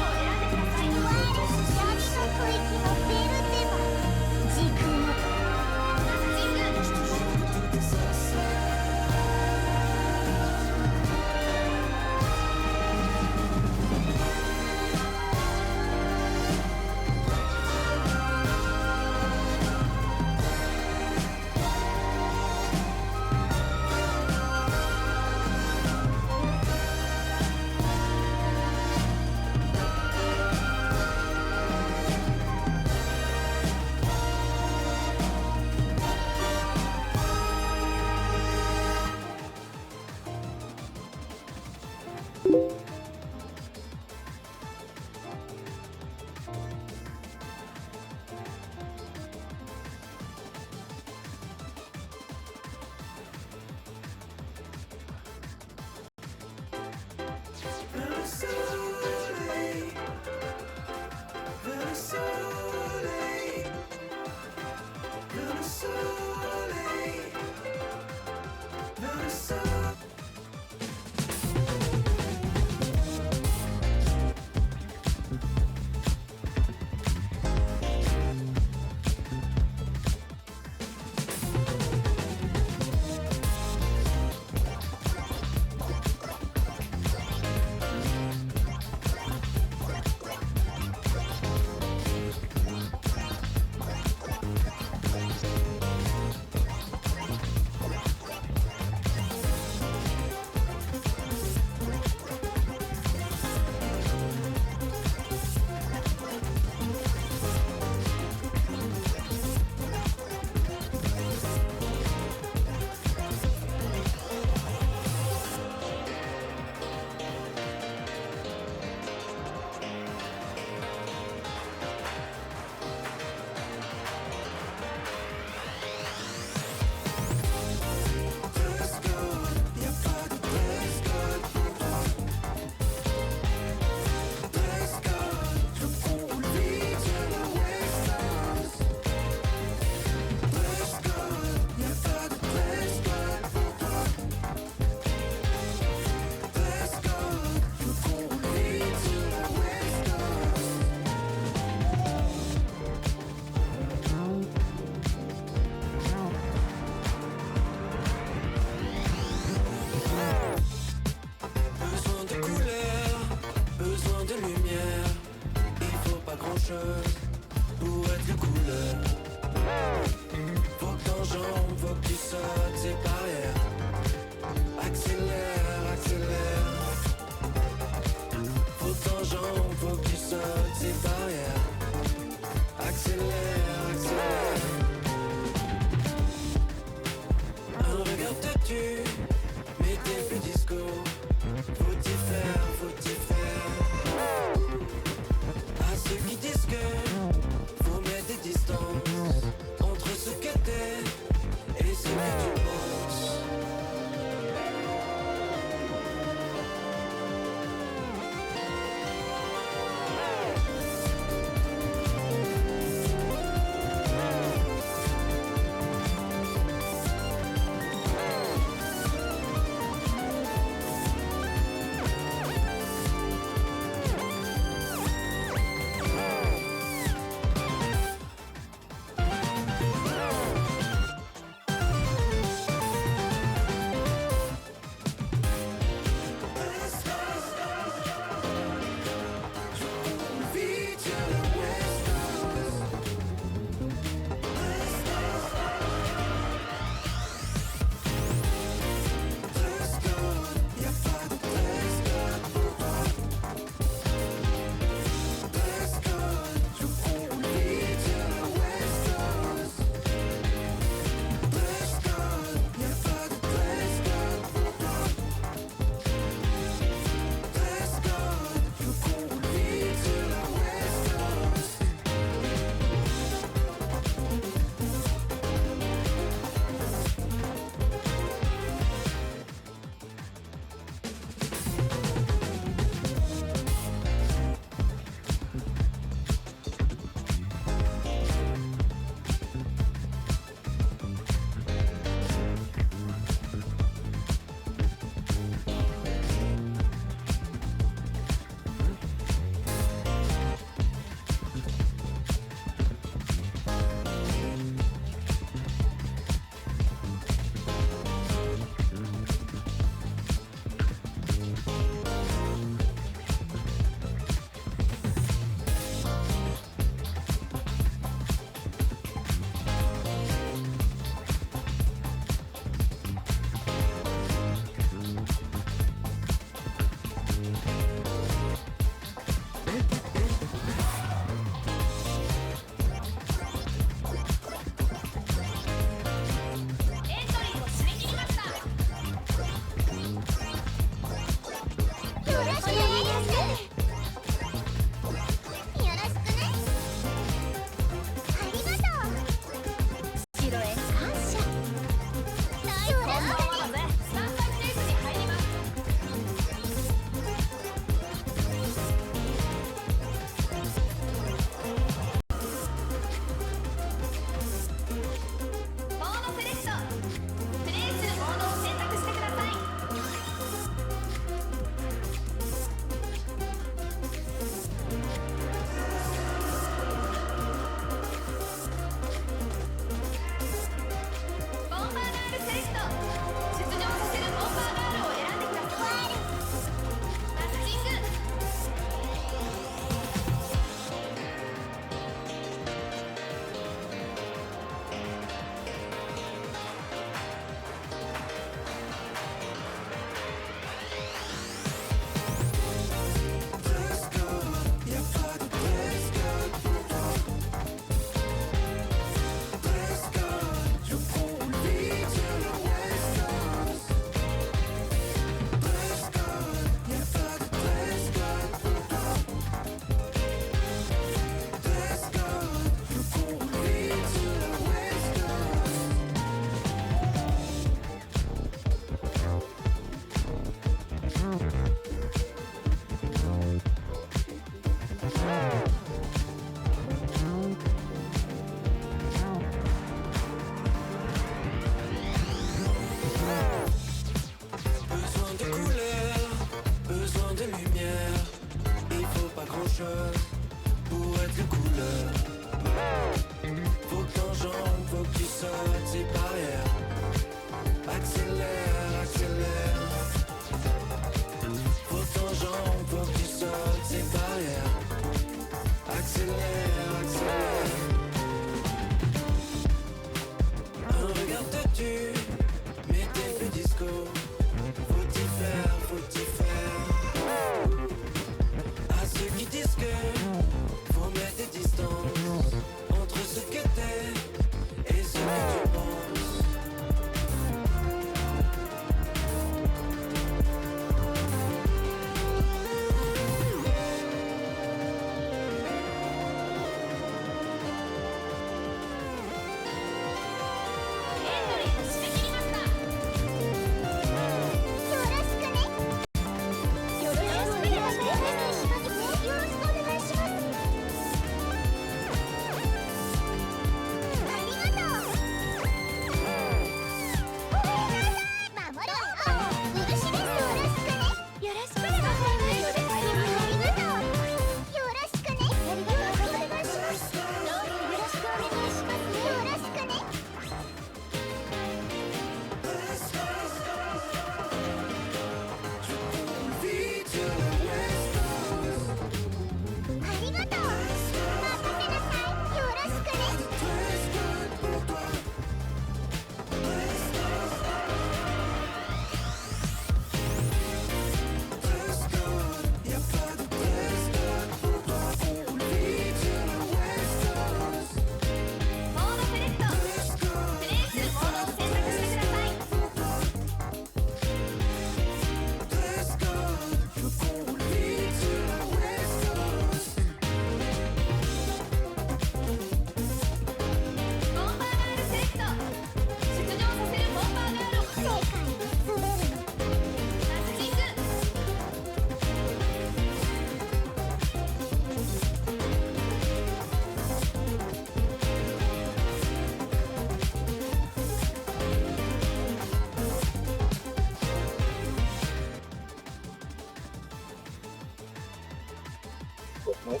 mốt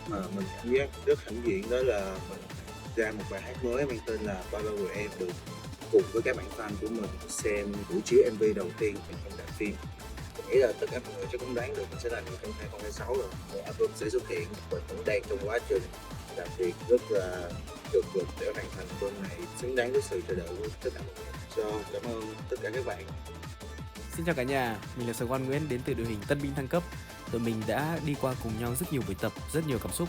mà mình cảm giác rất hãnh diện, đó là mình ra một bài hát mới mang tên là Bao Lâu Rồi Em, được cùng với các bạn fan của mình xem buổi chiếu MV đầu tiên trong rạp phim. Mình nghĩ là tất cả mọi người chắc cũng đoán được mình sẽ làm gì trong 2026 rồi. Một album sẽ xuất hiện, mình cũng đang trong quá trình làm việc rất là cực lực để hoàn thành album này xứng đáng với sự chờ đợi của tất cả mọi người. So, cảm ơn tất cả các bạn. Xin chào cả nhà, mình là Sờ Quan Nguyễn đến từ đội hình Tân binh thăng cấp. Tụi mình đã đi qua cùng nhau rất nhiều buổi tập, rất nhiều cảm xúc.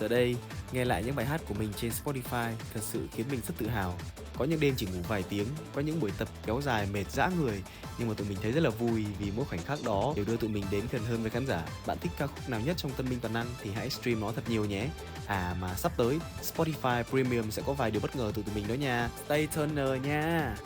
Giờ đây, nghe lại những bài hát của mình trên Spotify thật sự khiến mình rất tự hào. Có những đêm chỉ ngủ vài tiếng, có những buổi tập kéo dài mệt dã người, nhưng mà tụi mình thấy rất là vui vì mỗi khoảnh khắc đó đều đưa tụi mình đến gần hơn với khán giả. Bạn thích ca khúc nào nhất trong Tân binh toàn năng thì hãy stream nó thật nhiều nhé. À mà sắp tới Spotify Premium sẽ có vài điều bất ngờ từ tụi mình đó nha. Stay tuned nha.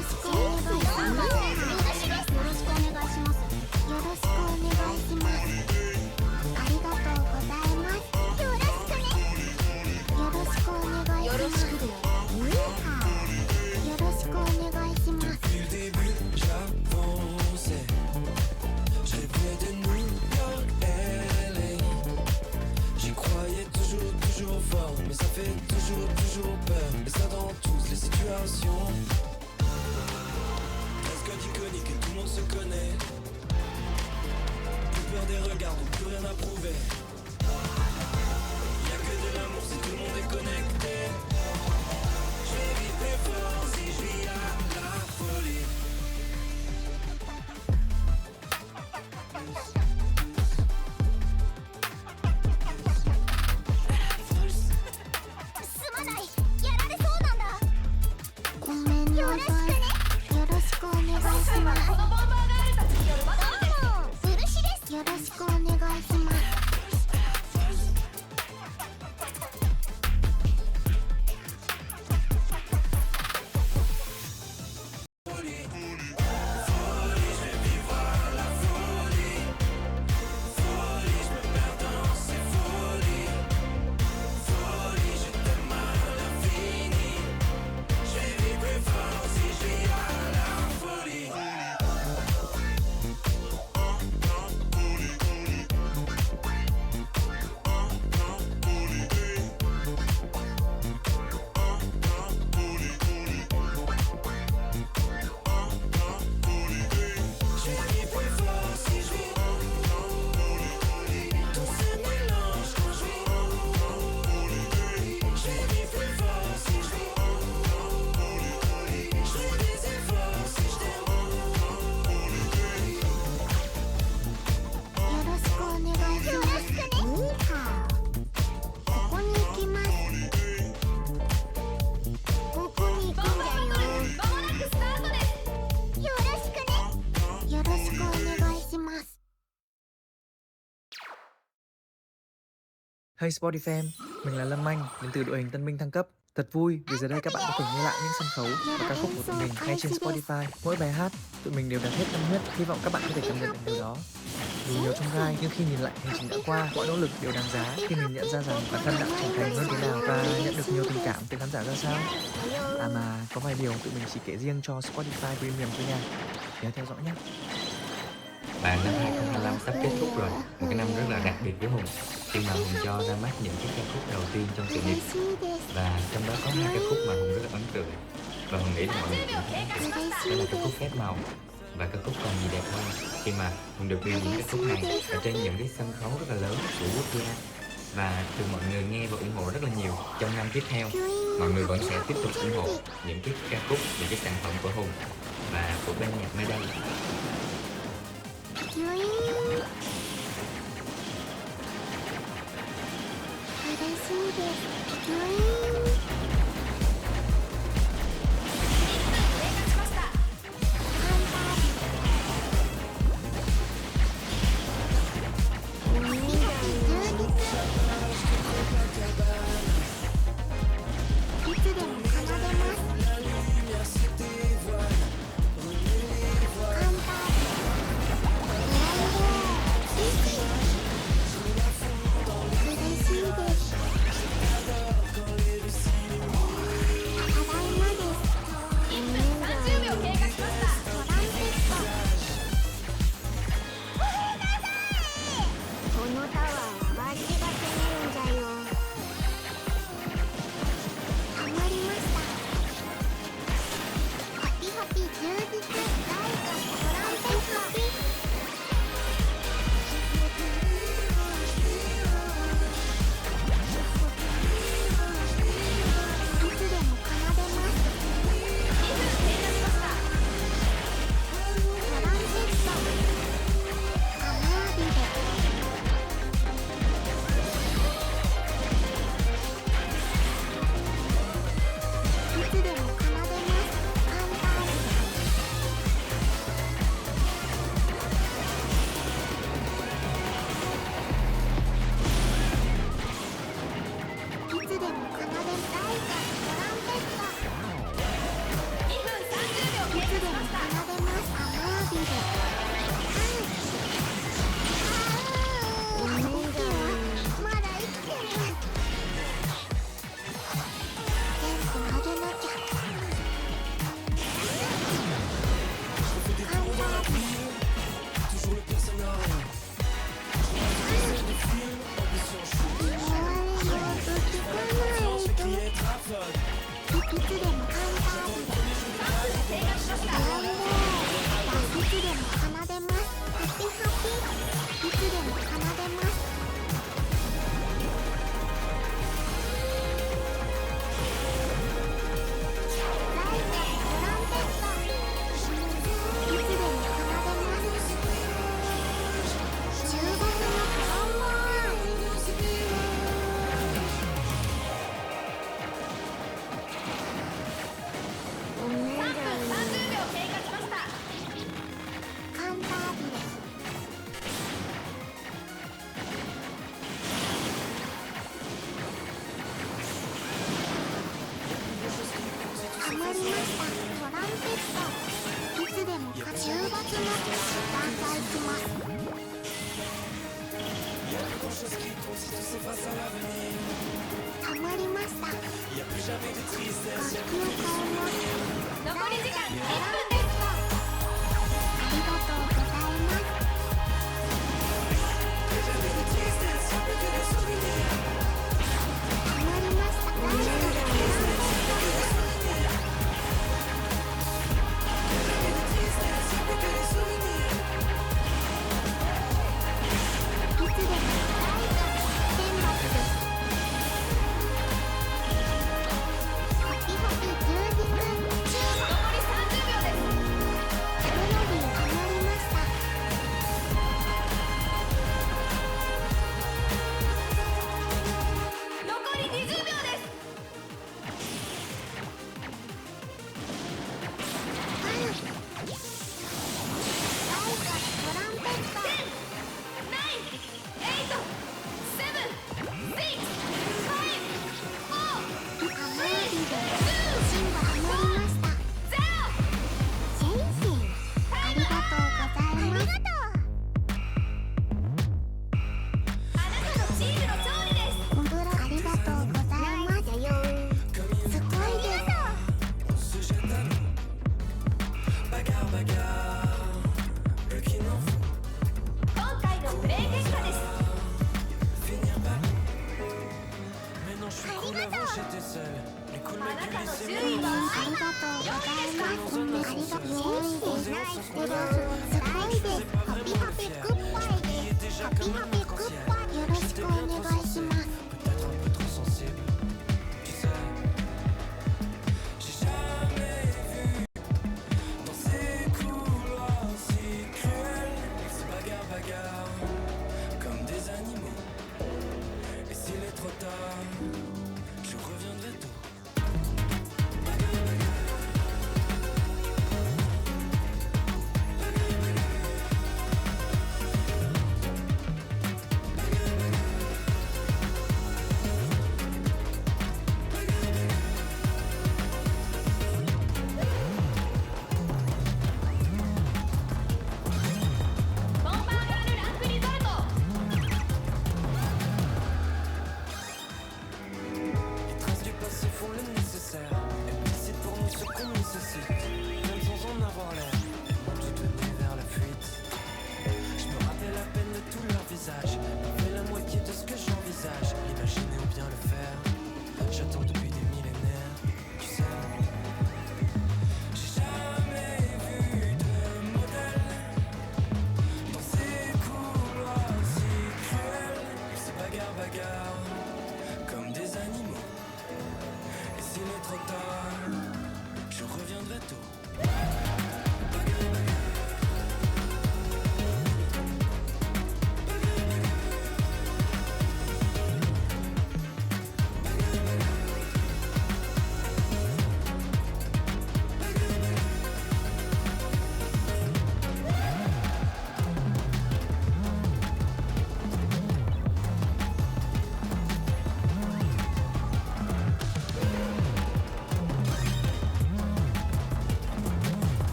ろしくお願いします。よろしくお願いします。よろしくお願いします。ありがとうございます。よろしくね。よろしくお願いします。よろしくだよ。よろしくお願いします。 Depuis le début, j'avançais. Je rêvais de New York, LA. J'y croyais toujours fort, mais ça fait toujours peur. Et ça dans toutes les situations. Presque iconique et tout le monde se connaît. Plus peur des regards, donc plus rien à prouver. Y'a que de l'amour si tout le monde est connecté. Je vais vivre plus fort si je vis à la folie. すまない。やられそうなんだ。ごめんなさい。よろしくお願いします。このボンバーガールたちによるバトルです。漆です。よろしくお願いします。Hey Sporty Fan, mình là Lâm Anh đến từ đội hình Tân binh thăng cấp. Thật vui vì giờ đây các bạn có thể nghe lại những sân khấu và ca khúc của tụi mình ngay trên Spotify. Mỗi bài hát tụi mình đều đặt hết tâm huyết, hy vọng các bạn có thể cảm nhận được điều đó. Dù nhiều trong gai nhưng khi nhìn lại hành trình đã qua, mọi nỗ lực đều đáng giá khi mình nhận ra rằng bản thân đã trưởng thành hơn thế nào và nhận được nhiều tình cảm từ khán giả ra sao. À mà có vài điều tụi mình chỉ kể riêng cho Spotify Premium thôi nha. Nhớ theo dõi nhé. Và năm 2025 sắp kết thúc rồi, một cái năm rất là đặc biệt với Hùng khi mà Hùng cho ra mắt những cái ca khúc đầu tiên trong sự nghiệp, và trong đó có hai ca khúc mà Hùng rất là ấn tượng và Hùng nghĩ là mọi người cũng thấy ấn tượng. Đó là ca khúc Phép Màu và ca khúc Còn Gì Đẹp Hơn, khi mà Hùng được biểu diễn ca khúc này ở trên những cái sân khấu rất là lớn của quốc gia và được mọi người nghe và ủng hộ rất là nhiều. Trong năm tiếp theo, mọi người vẫn sẽ tiếp tục ủng hộ những cái ca khúc, những cái sản phẩm của Hùng và của ban nhạc nơi đây. 週末の段階します。たまりました。楽器を変えます。残り時間1分です。ありがとうございます。たまりました。大丈夫です。いつでも大丈夫。天罰です。ホキホキ充実中。残り30秒です。メロディーハマりました。残り20秒です。トランペット。 Je reviendrai tôt.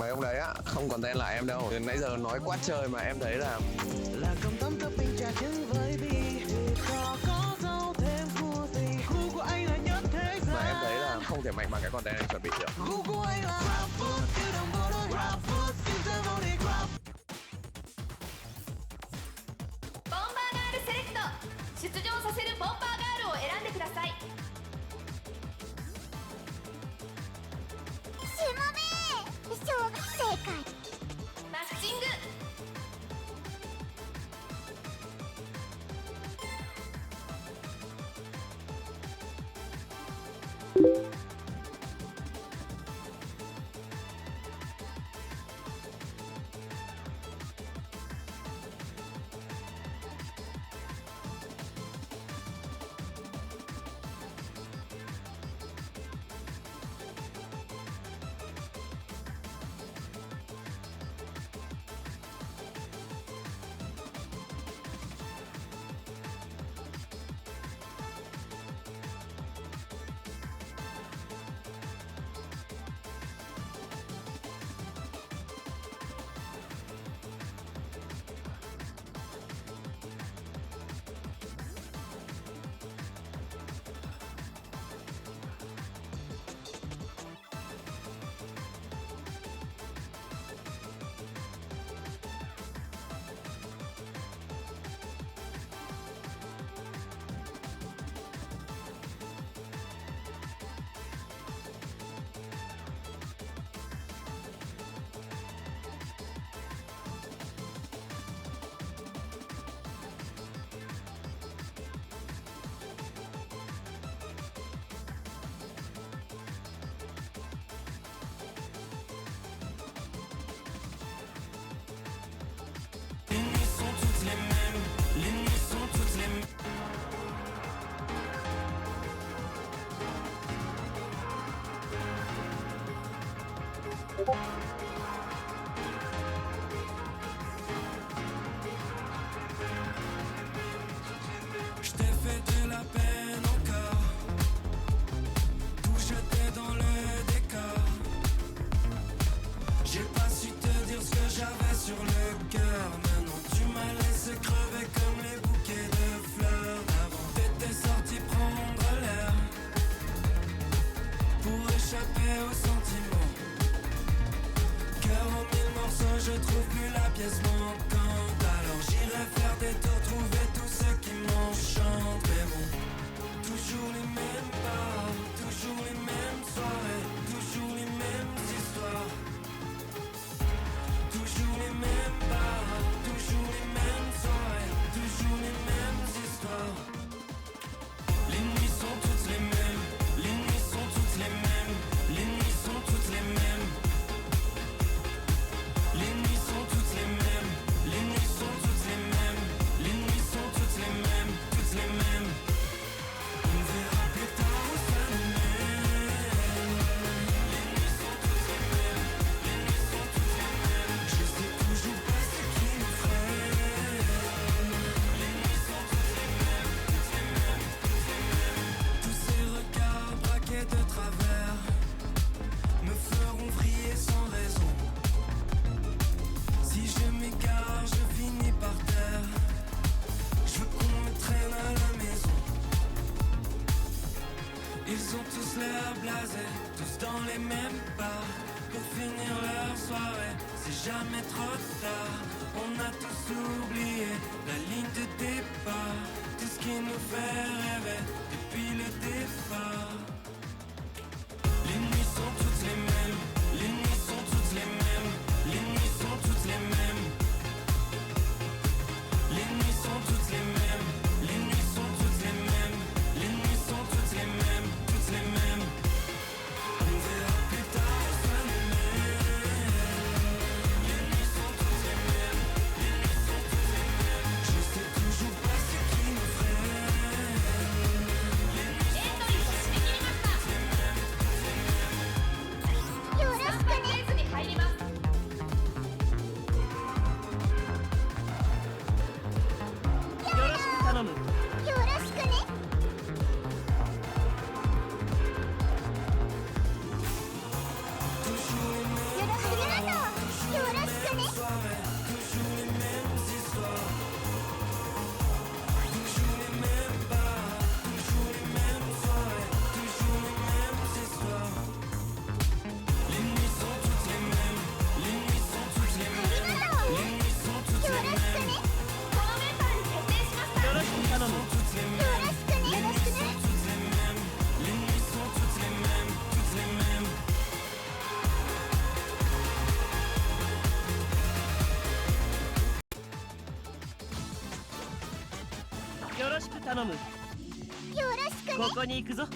Mấy ông đấy á, không còn tên là em đâu. Từ nãy giờ nói quá trời mà em thấy là Cơm tấm topping trà trứng với bì, có rau thêm cua gì. Gu của anh là nhất thế gian. mà em thấy là không thể mạnh bằng cái content anh chuẩn bị được. Gu của anh là Grab Food, yêu đồng bộ đôi Grab Food, xin ra vô đi Grab. ボンバーガールセレクト、出場させるボンバーガールを選んでください。しもべ正解。マッチング。Je t'ai fait de la peine encore, tout jeté dans le décor. J'ai pas su te dire ce que j'avais sur le cœur. Maintenant tu m'as laissé crever comme les bouquets de fleurs d'avant. T'étais sorti prendre l'air pour échapper aux sentiments. Cœur en mille morceaux, je trouve plus la pièce manquante. Alors j'irai faire des tours, trouver tous ceux qui m'enchantent. Mais bon, toujours les mêmes bars, toujours les mêmes soirées, toujours les mêmes histoires. Toujours les mêmes bars, toujours les mêmes soirées, toujours les mêmes histoires. Les nuits sont toutes les mêmes, les nuits sont toutes les mêmes, les nuits sont toutes les mêmes. Les nuits sont toutes les mêmes, les nuits sont toutes les mêmes, les nuits sont toutes les mêmes, toutes les mêmes. On verra plus tard où ça nous mène. Les nuits sont toutes les mêmes, les nuits sont toutes les mêmes. Je sais toujours pas ce qui nous freine. Les nuits sont toutes les mêmes, toutes les mêmes, toutes les mêmes. Tous ces regards braqués de travers me feront vriller sans raison. Si je m'égare, je finis par terre. Je veux qu'on me traîne à la maison. Ils ont tous l'air blasés, tous dans les mêmes bars. Pour finir leur soirée, c'est jamais trop tard. On a tous oublié la ligne de départ. Tout ce qui nous fait rêver depuis le départ. Les nuits sont toutes les mêmes, les nuits sont toutes les mêmes, les nuits sont toutes les mêmes. Les nuits sont toutes les mêmes, les nuits sont toutes les mêmes, les nuits sont toutes les mêmes, toutes les mêmes. On verra plus tard où ça nous mène. Les nuits sont toutes les mêmes, les nuits sont toutes les mêmes. Je sais toujours pas ce qui nous freine. Les nuits sont toutes les mêmes, toutes les mêmes, toutes les mêmes. よろしくね。レースに入ります。よろしく頼む。よろしくね。よろしくなの。頼む。よろしく頼む。よろしくね。ここに行くぞ。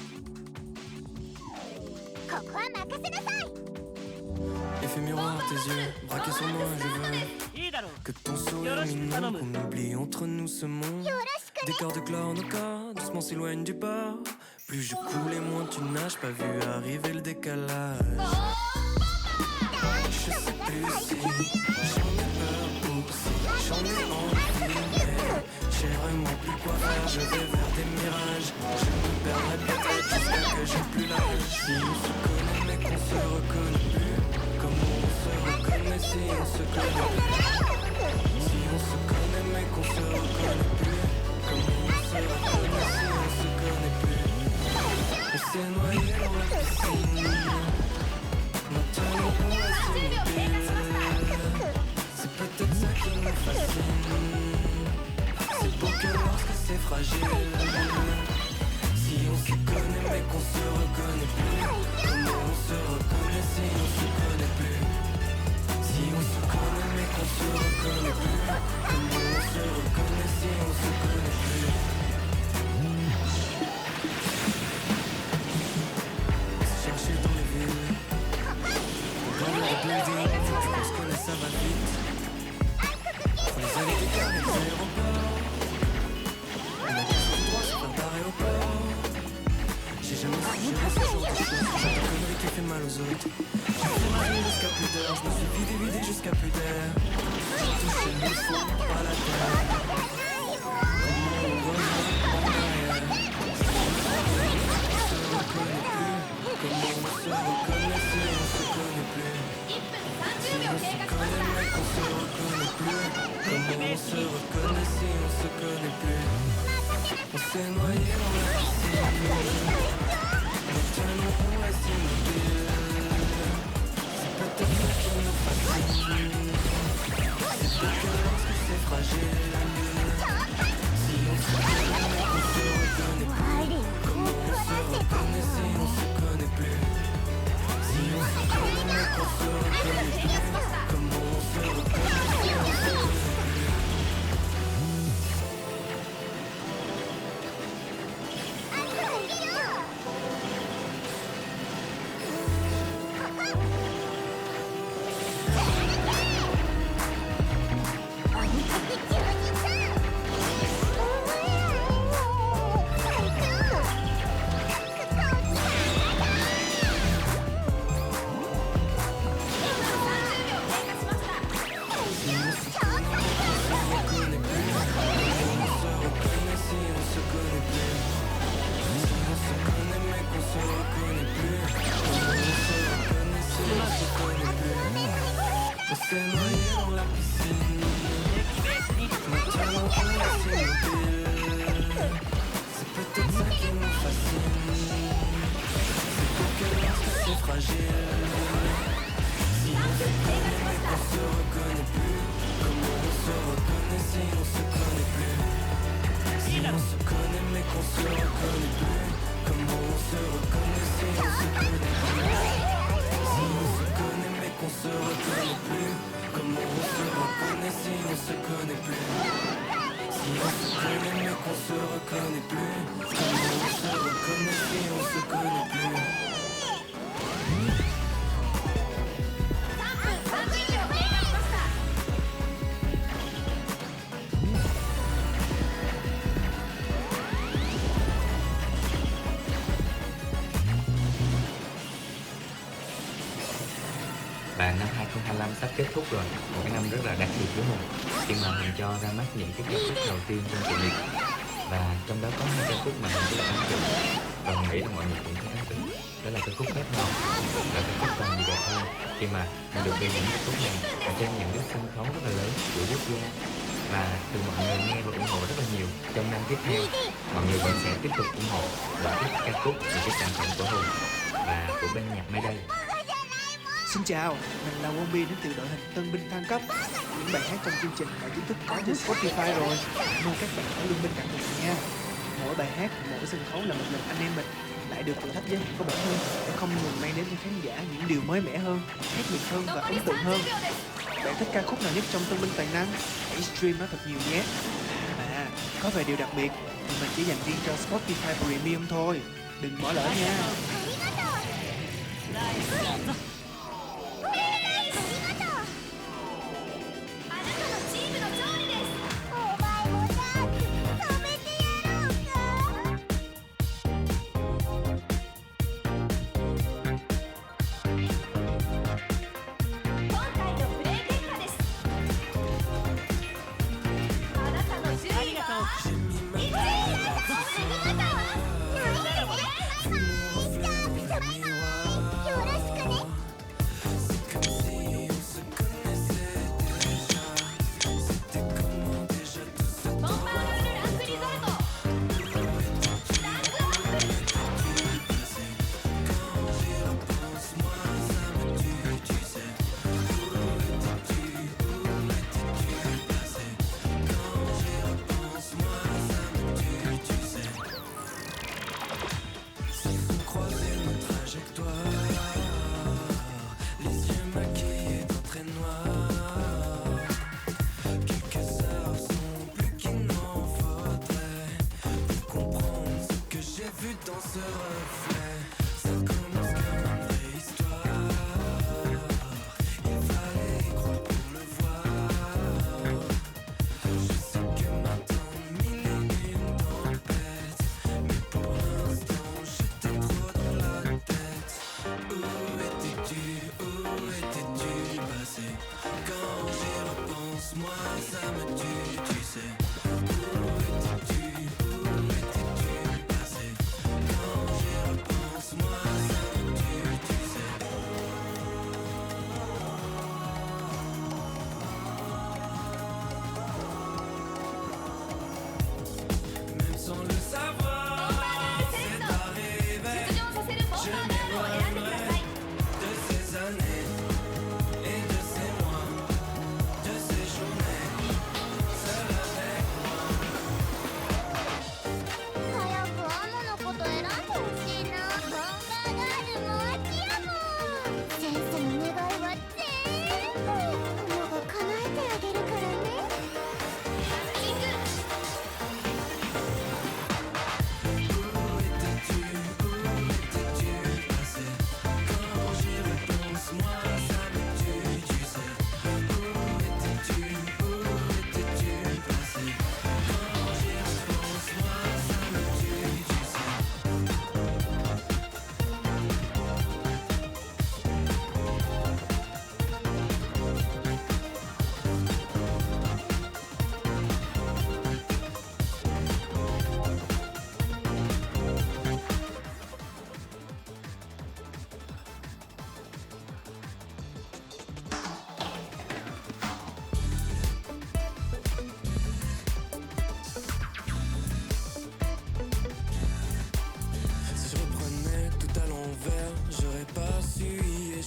ここは任せなさい。 Effet miroir, tes yeux braqués sur moi, je veux que ton sourire mignon, qu'on oublie entre nous ce monde. Décor de chlore, doucement s'éloigne du bord. Plus je coule et moins tu nages, pas vu arriver le décalage. Je sais plus si j'en ai peur ou si j'en ai envie, mais j'ai vraiment plus quoi faire, je vais vers des mirages. Je me perdrai peut-être jusqu'à que j'ai plus l'âge. Si on se connaît mais qu'on se reconnaît plus, comment on se reconnaît si on se connaît plus? Si on se connaît mais qu'on se reconnaît plus, comment on se reconnaît si on se connaît plus? On s'est noyé dans la piscine, maintenant on reste immobile. C'est peut-être ça qui nous fascine, c'est beau que lorsque c'est fragile. Si on se connaît mais qu'on se reconnaît plus, comment on se reconnaît si on se connaît plus? Si on se connaît mais qu'on se reconnaît plus, comment on se reconnaît si on se connaît plus? Se chercher dans les villes, dans les buildings, faut qu'on se connaisse, ça va vite. Faut les années d'écart et les aéroports, on a qu'à se droit sur faire d'arrêt au port. J'ai jamais suggéré ce genre de choses, ce genre de conneries qui fait mal aux autres. J'ai fait ma vie jusqu'à plus d'heures, je me suis vidé jusqu'à plus d'air. J'ai touché le fond, pas la terre. Comment on revient en arrière? On se reconnaît plus, comment on se reconnaît si on se connaît plus? Si on se connaît mais qu'on se reconnaît plus, comment on se reconnaît si on se connaît plus? On s'est noyé dans la piscine, maintenant on reste immobile. C'est peut-être ça qui nous fascine, c'est beau que lorsque c'est fragile. Si on se connaît mais qu'on se reconnaît plus, comment on se reconnaît si on se connaît plus? Si on se connaît mais qu'on se reconnaît plus, comment on se reconnaît si on se connaît plus? Và năm 2025 sắp kết thúc rồi, một cái năm rất là đặc biệt với Hùng khi mà Hùng cho ra mắt những cái ca khúc đầu tiên trong sự nghiệp. Và trong đó có hai ca khúc mà Hùng rất là ấn tượng và Hùng nghĩ là mọi người cũng thấy ấn tượng. Đó là ca khúc Phép Màu và ca khúc Còn Gì Đẹp Hơn, khi mà Hùng được biểu diễn ca khúc này ở trên những cái sân khấu rất là lớn của quốc gia và từ mọi người nghe và ủng hộ rất là nhiều. Trong năm tiếp theo, mọi người vẫn sẽ tiếp tục ủng hộ và các ca khúc, những cái sản phẩm của Hùng và của bên nhạc Mayday. Xin chào, mình là Wombi đến từ đội hình Tân binh thăng cấp. Những bài hát trong chương trình đã chính thức có trên Spotify rồi. Mong các bạn hãy luôn bên cạnh mình nha. Mỗi bài hát, mỗi sân khấu là một lần anh em mình lại được thử thách giới hạn của bản thân để không ngừng mang đến cho khán giả những điều mới mẻ hơn, khác biệt hơn và ấn tượng hơn. Bạn thích ca khúc nào nhất trong Tân binh toàn năng? Hãy stream nó thật nhiều nhé. À, có vài điều đặc biệt thì mình chỉ dành riêng cho Spotify Premium thôi. Đừng bỏ lỡ nha.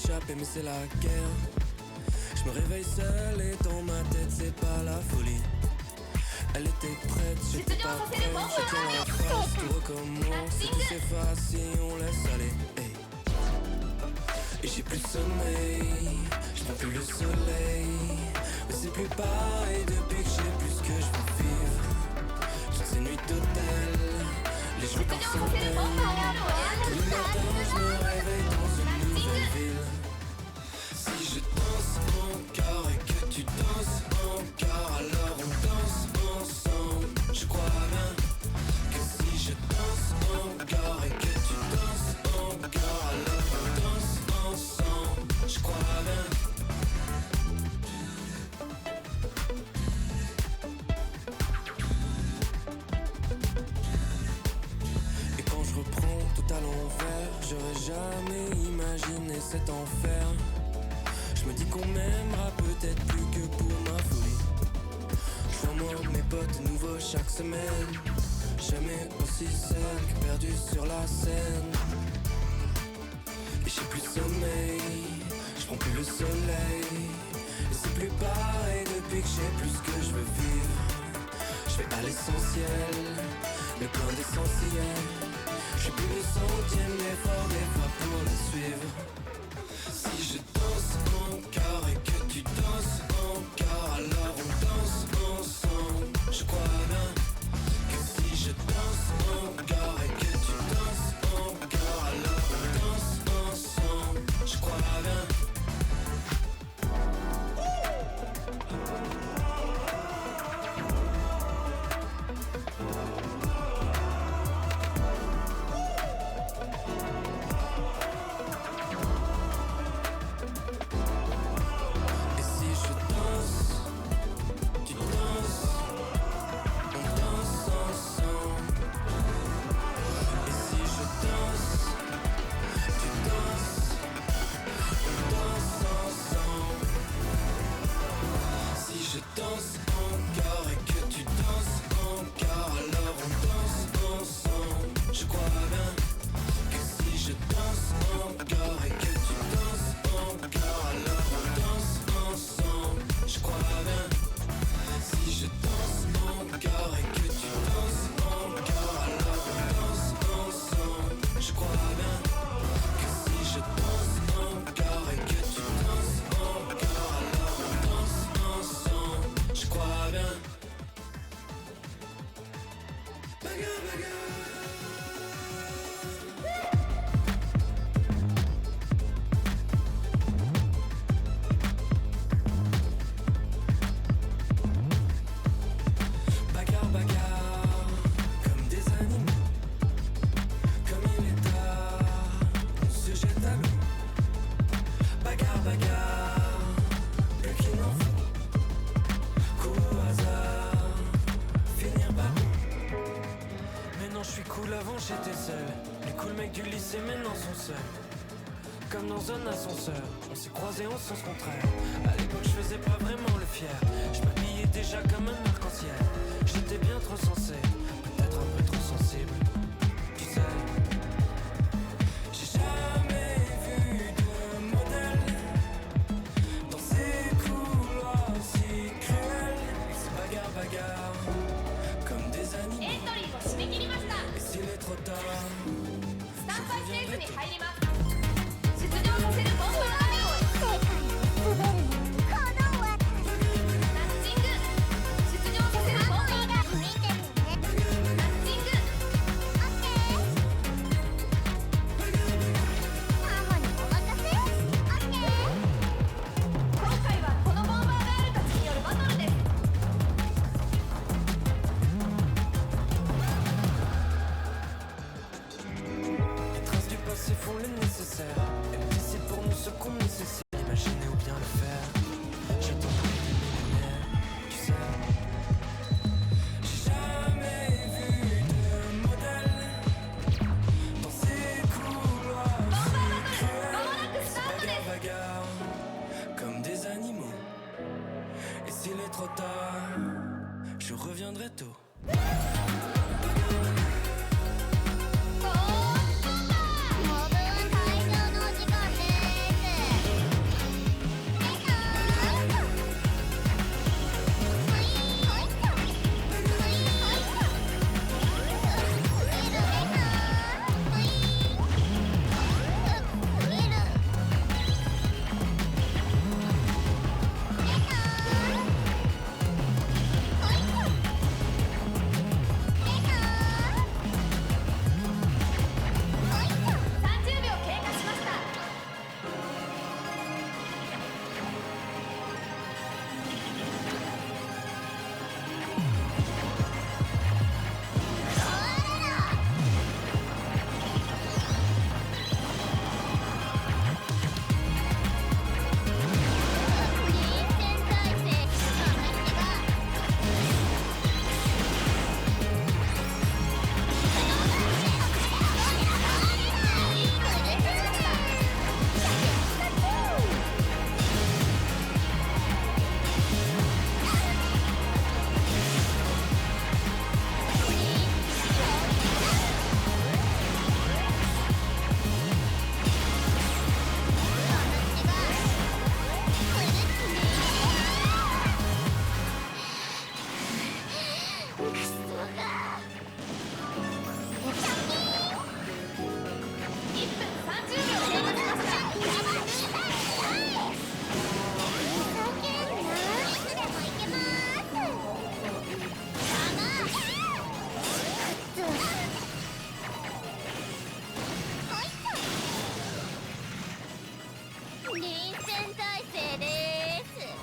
échappé mais c'est la guerre. Je me réveille seul et dans ma tête c'est pas la folie. Elle était prête, j'étais pas prêt, je tiens la face, tout recommence, et tout s'efface si on laisse aller. Hey. Et j'ai plus de sommeil, je prends plus le soleil, mais c'est plus pareil depuis que j'ai plus que je veux vivre. Toutes ces nuits d'hôtel, les jours par centaines, tous les matins je me réveille dans une nouvelle ville. Si je danse encore et que tu danses encore, alors on danse ensemble. Je crois bien que si je danse encore et que tu danses encore, alors on danse ensemble. Je crois bien. Et quand je reprends tout à l'envers, j'aurais jamais imaginé cet enfer. Je me dis qu'on m'aimera peut-être plus que pour ma folie. Je vois moi mes potes nouveaux chaque semaine, jamais aussi seul que perdu sur la scène. Et j'ai plus de sommeil, je prends plus le soleil. Et c'est plus pareil depuis que j'ai plus que je veux vivre. Je vais à l'essentiel, le plein d'essentiel. J'ai plus le centième d'effort des fois pour le suivre. Si je danse encore et que tu danses encore, alors on danse ensemble. Je crois bien que si je danse encore et que tu danses encore, alors on danse ensemble. Je crois bien. Et si je danse, tu danses, on danse ensemble. Et si je danse, tu danses, on danse ensemble. Si je danse encore et que tu danses encore, alors on danse ensemble. Je crois bien que si je danse encore et que tu danses encore, alors on danse ensemble. Je crois bien. Si je danse encore et que tu danses encore, alors on danse ensemble. Je crois bien que si je danse encore et que tu danses encore, alors on danse ensemble. Je crois bien. Bagarre, bagarre. Bagarre, bagarre, comme des animaux. Comme il est tard, on se jette à l'eau. Bagarre, bagarre, plus qu'il n'en faut. Coup au hasard, finir par où? Maintenant je suis cool, avant j'étais seul. Les cool mecs du lycée maintenant sont seuls. Comme dans un ascenseur, on s'est croisés en sens contraire. À l'époque je faisais pas vraiment le fier. Je m'habillais déjà comme un arc-en-ciel. J'étais bien trop sensé, peut-être un peu trop sensible. Tu sais, j'ai jamais vu de modèle dans ces couloirs si cruels. C'est bagarre, bagarre, comme des animaux. エントリーを締め切りました。 Et s'il est trop tard, スタンバイフェーズに入ります。出場させるボンバーガールを世界を滑るのにこの私ナッチング。出場させるボンバーガール。見てるね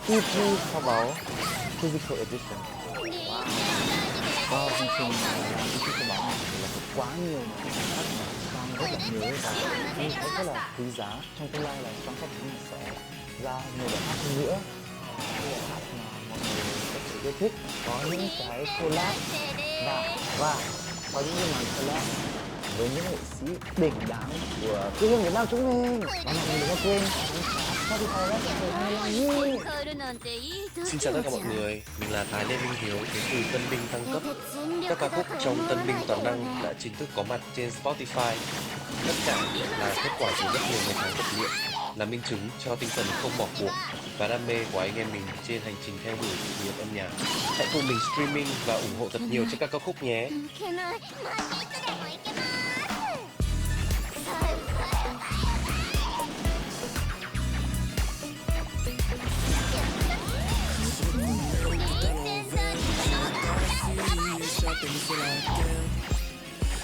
EP kho báu Physical Edition. Wow, chương trình làm EP kho báu này thì là có quá nhiều những hát mà Trang rất là nhớ và mình thấy rất là quý giá. Trong tương lai là Trang chắc chắn sẽ ra nhiều bài hát hơn nữa, những bài hát mà mọi người có thể yêu thích, có những cái collab và có những cái màn collab với những nghệ sĩ đỉnh đám của quê hương Việt Nam chúng mình. Và mọi người đừng có quên Spotify Rap để hay là như. Xin chào tất cả mọi người, mình là Thái Lê Minh Hiếu đến từ Tân Binh Thăng Cấp. Các ca khúc trong Tân Binh Toàn Năng đã chính thức có mặt trên Spotify. Tất cả là kết quả của rất nhiều ngày tháng tập luyện, là minh chứng cho tinh thần không bỏ cuộc và đam mê của anh em mình trên hành trình theo đuổi sự nghiệp âm nhạc. Hãy cùng mình streaming và ủng hộ thật nhiều cho các ca khúc nhé.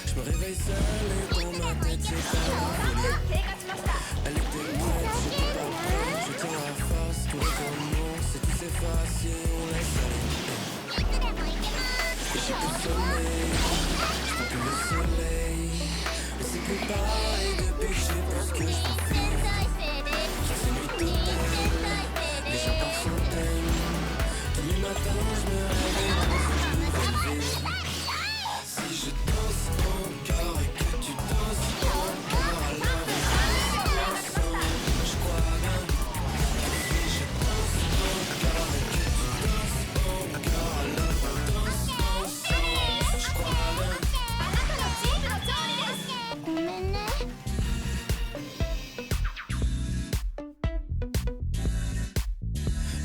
Je me réveille seul et dans ma tête c'est pas la folie. Elle était muette, j'étais pas prêt, je tiens la face, tout recommence et tout s'efface si on laisse aller. Et j'ai plus de sommeil, je prends plus le soleil. Mais c'est plus pareil depuis que je sais pas ce que je peux vivre. C'est nuit totale, les gens par centaines. Tous les matins je me réveille dans une nouvelle ville. Si je danse encore et que tu danses encore, alors on danse ensemble. Je crois bien que si je danse encore et que tu danses encore, alors on danse ensemble. Je crois bien.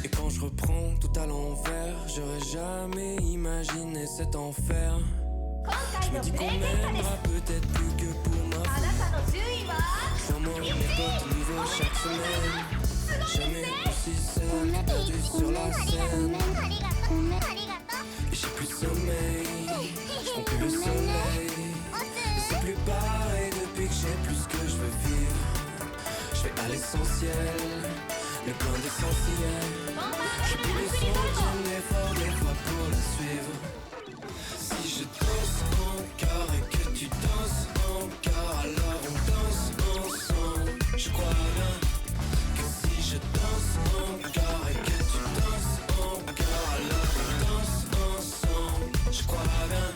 Et quand je reprends tout à l'envers, j'aurais jamais imaginé cet enfer. Je me dis qu'on m'aimera peut-être plus que pour ma folie. Crois-moi, mes potes nouveaux chaque semaine. Jamais aussi seul, perdu sur la scène. Et j'ai plus de sommeil, je prends plus le soleil. Et c'est plus pareil depuis que j'ai plus ce que je veux vivre. Je vais à l'essentiel, le point d'essentiel. Je suis plus le son, j'aime l'effort des fois pour la suivre. Si je danse encore et que tu danses encore, alors on danse ensemble. Je crois bien que si je danse encore et que tu danses encore, alors on danse ensemble. Je crois bien.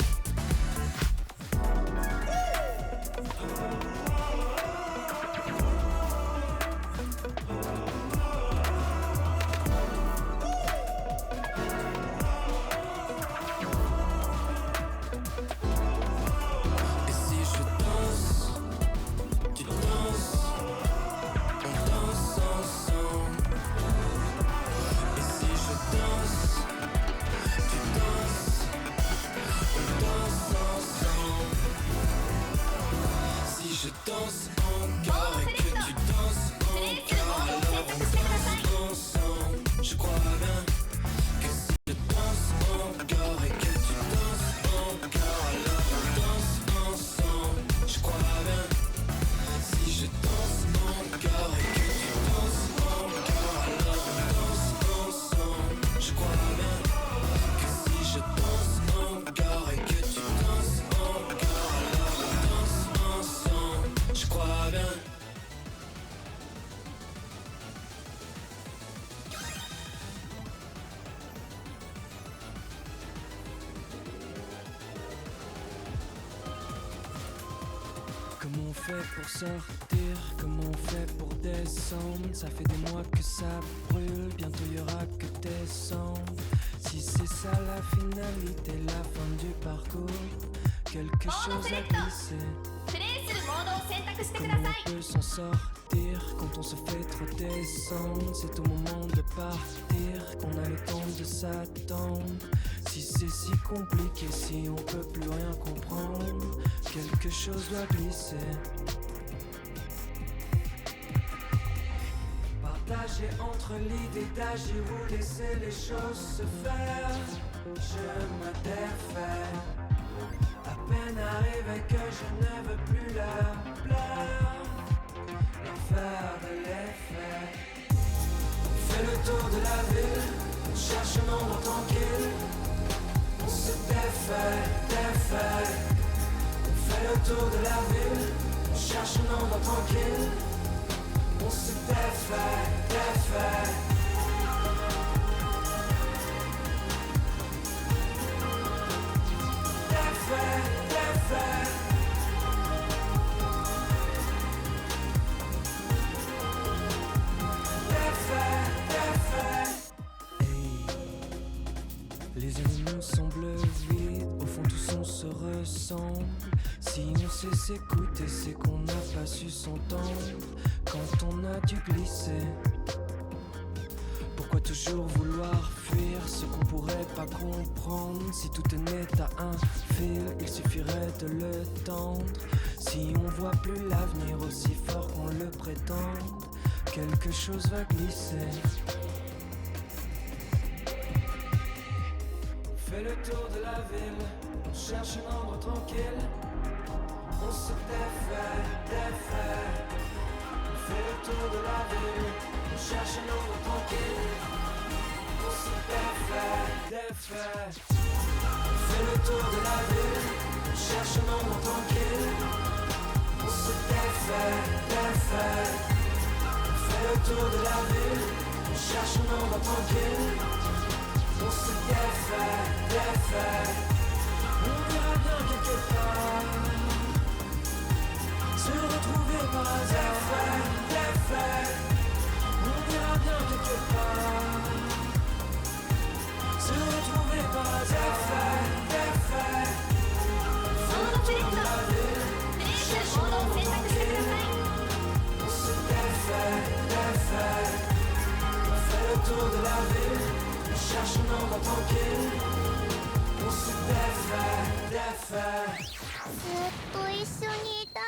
Comment on fait pour sortir, comment on fait pour descendre? Ça fait des mois que ça brûle, bientôt y aura que décembre. Si c'est ça la finalité, la fin du parcours, quelque chose à glisser. Comment on peut s'en sortir quand on se fait trop descendre? C'est au moment de partir qu'on a le temps de s'attendre. Si c'est si compliqué, si on peut plus rien comprendre, quelque chose doit glisser. Partagé entre l'idée d'agir ou laisser les choses se faire, je me défais. À peine arrivé que je ne veux plus leur plaire, leur faire de l'effet. On fait le tour de la ville, un endroit tranquille. On se défait. On fait le tour de la ville. On cherche un endroit tranquille. On se défait. Les animaux semblent vides, au fond tous on se ressemble. Si on sait s'écouter, c'est qu'on n'a pas su s'entendre quand on a dû glisser. Pourquoi toujours vouloir fuir ce qu'on pourrait pas comprendre? Si tout tenait à un fil, il suffirait de le tendre. Si on voit plus l'avenir aussi fort qu'on le prétende, quelque chose va glisser. On fait le tour de la ville, on cherche un endroit tranquille. On se défait. On fait le tour de la ville, on cherche un endroit tranquille. On se défait. On fait le tour de la ville, on cherche un endroit tranquille. On se défait. On fait le tour de la ville, on cherche un endroit tranquille. On se défait. On verra bien quelque part se retrouver par hasard. Défait. On verra bien quelque part se retrouver par hasard. Défait. On se défait. On fait le tour de la ville, on cherche un endroit tranquille. On se défait. ずっと一緒にいた